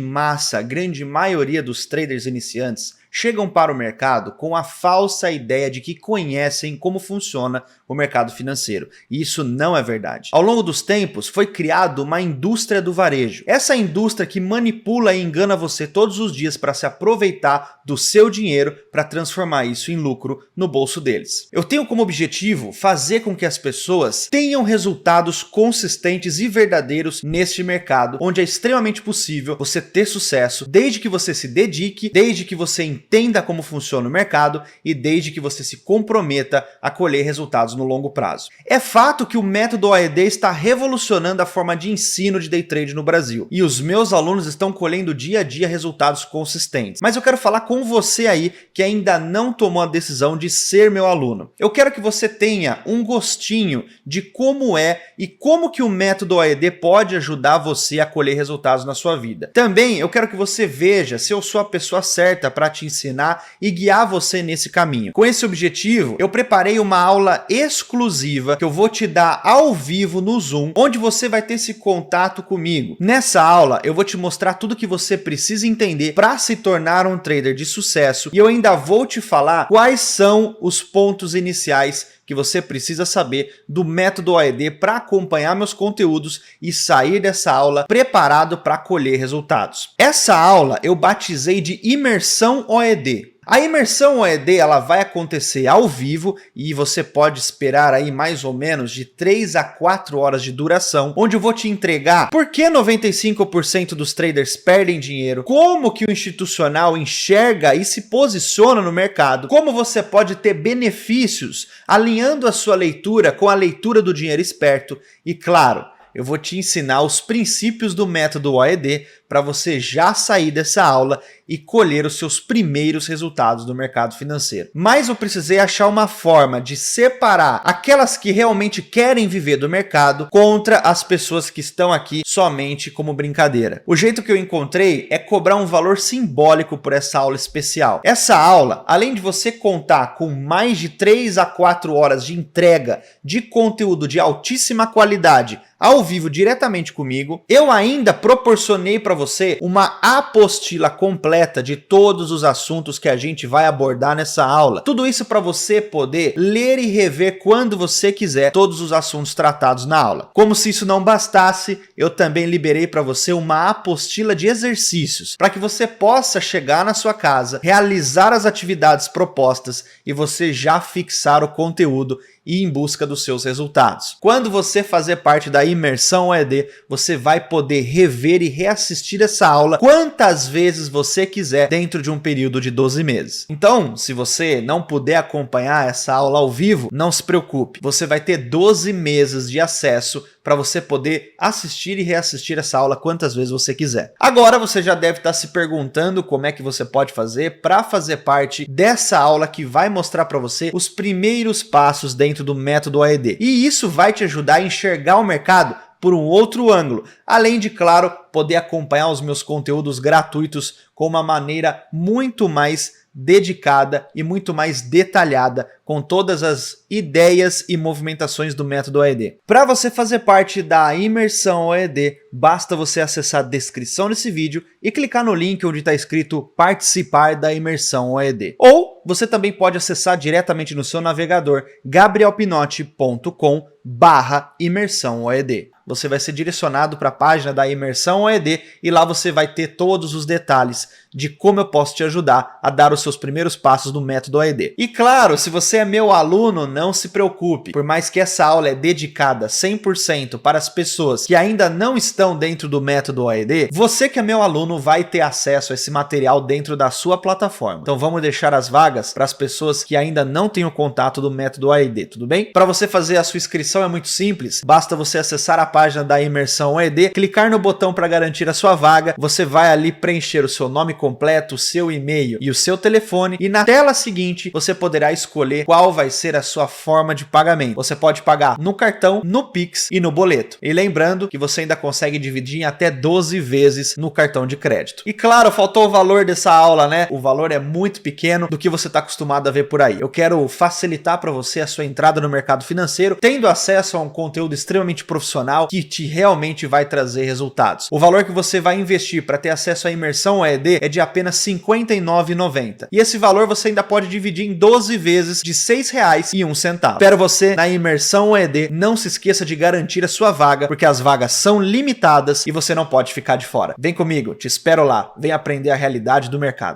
maioria dos traders iniciantes chegam para o mercado com a falsa ideia de que conhecem como funciona o mercado financeiro. E isso não é verdade. Ao longo dos tempos, foi criada uma indústria do varejo. Essa indústria que manipula e engana você todos os dias para se aproveitar do seu dinheiro para transformar isso em lucro no bolso deles. Eu tenho como objetivo fazer com que as pessoas tenham resultados consistentes e verdadeiros neste mercado, onde é extremamente possível você ter sucesso desde que você se dedique, desde que você entenda como funciona o mercado e desde que você se comprometa a colher resultados no longo prazo. É fato que o método OED está revolucionando a forma de ensino de day trade no Brasil e os meus alunos estão colhendo dia a dia resultados consistentes. Mas eu quero falar com você aí que ainda não tomou a decisão de ser meu aluno. Eu quero que você tenha um gostinho de como é e como que o método OED pode ajudar você a colher resultados na sua vida. Também eu quero que você veja se eu sou a pessoa certa para te ensinar e guiar você nesse caminho. Com esse objetivo, eu preparei uma aula exclusiva que eu vou te dar ao vivo no Zoom, onde você vai ter esse contato comigo. Nessa aula, eu vou te mostrar tudo que você precisa entender para se tornar um trader de sucesso e eu ainda vou te falar quais são os pontos iniciais que você precisa saber do método OED para acompanhar meus conteúdos e sair dessa aula preparado para colher resultados. Essa aula eu batizei de Imersão OED. A imersão OED ela vai acontecer ao vivo e você pode esperar aí mais ou menos de 3 a 4 horas de duração, onde eu vou te entregar por que 95% dos traders perdem dinheiro, como que o institucional enxerga e se posiciona no mercado, como você pode ter benefícios alinhando a sua leitura com a leitura do dinheiro esperto e, claro, eu vou te ensinar os princípios do método OED para você já sair dessa aula e colher os seus primeiros resultados do mercado financeiro. Mas eu precisei achar uma forma de separar aquelas que realmente querem viver do mercado contra as pessoas que estão aqui somente como brincadeira. O jeito que eu encontrei é cobrar um valor simbólico por essa aula especial. Essa aula, além de você contar com mais de 3 a 4 horas de entrega de conteúdo de altíssima qualidade ao vivo diretamente comigo, eu ainda proporcionei para você uma apostila completa de todos os assuntos que a gente vai abordar nessa aula. Tudo isso para você poder ler e rever quando você quiser todos os assuntos tratados na aula. Como se isso não bastasse, eu também liberei para você uma apostila de exercícios para que você possa chegar na sua casa, realizar as atividades propostas e você já fixar o conteúdo e ir em busca dos seus resultados. Quando você fazer parte da imersão OED, você vai poder rever e reassistir essa aula quantas vezes você quiser dentro de um período de 12 meses. Então, se você não puder acompanhar essa aula ao vivo, não se preocupe. Você vai ter 12 meses de acesso para você poder assistir e reassistir essa aula quantas vezes você quiser. Agora você já deve estar se perguntando como é que você pode fazer para fazer parte dessa aula que vai mostrar para você os primeiros passos dentro do método OED. E isso vai te ajudar a enxergar o mercado por um outro ângulo, além de, claro, poder acompanhar os meus conteúdos gratuitos com uma maneira muito mais dedicada e muito mais detalhada com todas as ideias e movimentações do método OED. Para você fazer parte da imersão OED, basta você acessar a descrição desse vídeo e clicar no link onde está escrito participar da imersão OED. Ou você também pode acessar diretamente no seu navegador gabrielpinotti.com/imersão OED. Você vai ser direcionado para a página da imersão OED e lá você vai ter todos os detalhes de como eu posso te ajudar a dar os seus primeiros passos no método OED. E claro, se você é meu aluno, não se preocupe. Por mais que essa aula é dedicada 100% para as pessoas que ainda não estão dentro do método OED, você que é meu aluno vai ter acesso a esse material dentro da sua plataforma. Então vamos deixar as vagas para as pessoas que ainda não têm o contato do método OED, tudo bem? Para você fazer a sua inscrição é muito simples, basta você acessar a página da imersão OED, clicar no botão para garantir a sua vaga, você vai ali preencher o seu nome completo, o seu e-mail e o seu telefone e na tela seguinte você poderá escolher qual vai ser a sua forma de pagamento. Você pode pagar no cartão, no Pix e no boleto. E lembrando que você ainda consegue dividir em até 12 vezes no cartão de crédito. E claro, faltou o valor dessa aula, né? O valor é muito pequeno do que você está acostumado a ver por aí. Eu quero facilitar para você a sua entrada no mercado financeiro, tendo acesso a um conteúdo extremamente profissional que te realmente vai trazer resultados. O valor que você vai investir para ter acesso à imersão OED é de apenas R$ 59,90. E esse valor você ainda pode dividir em 12 vezes de R$ 6,01. Espero você na imersão OED. Não se esqueça de garantir a sua vaga, porque as vagas são limitadas e você não pode ficar de fora. Vem comigo, te espero lá. Vem aprender a realidade do mercado.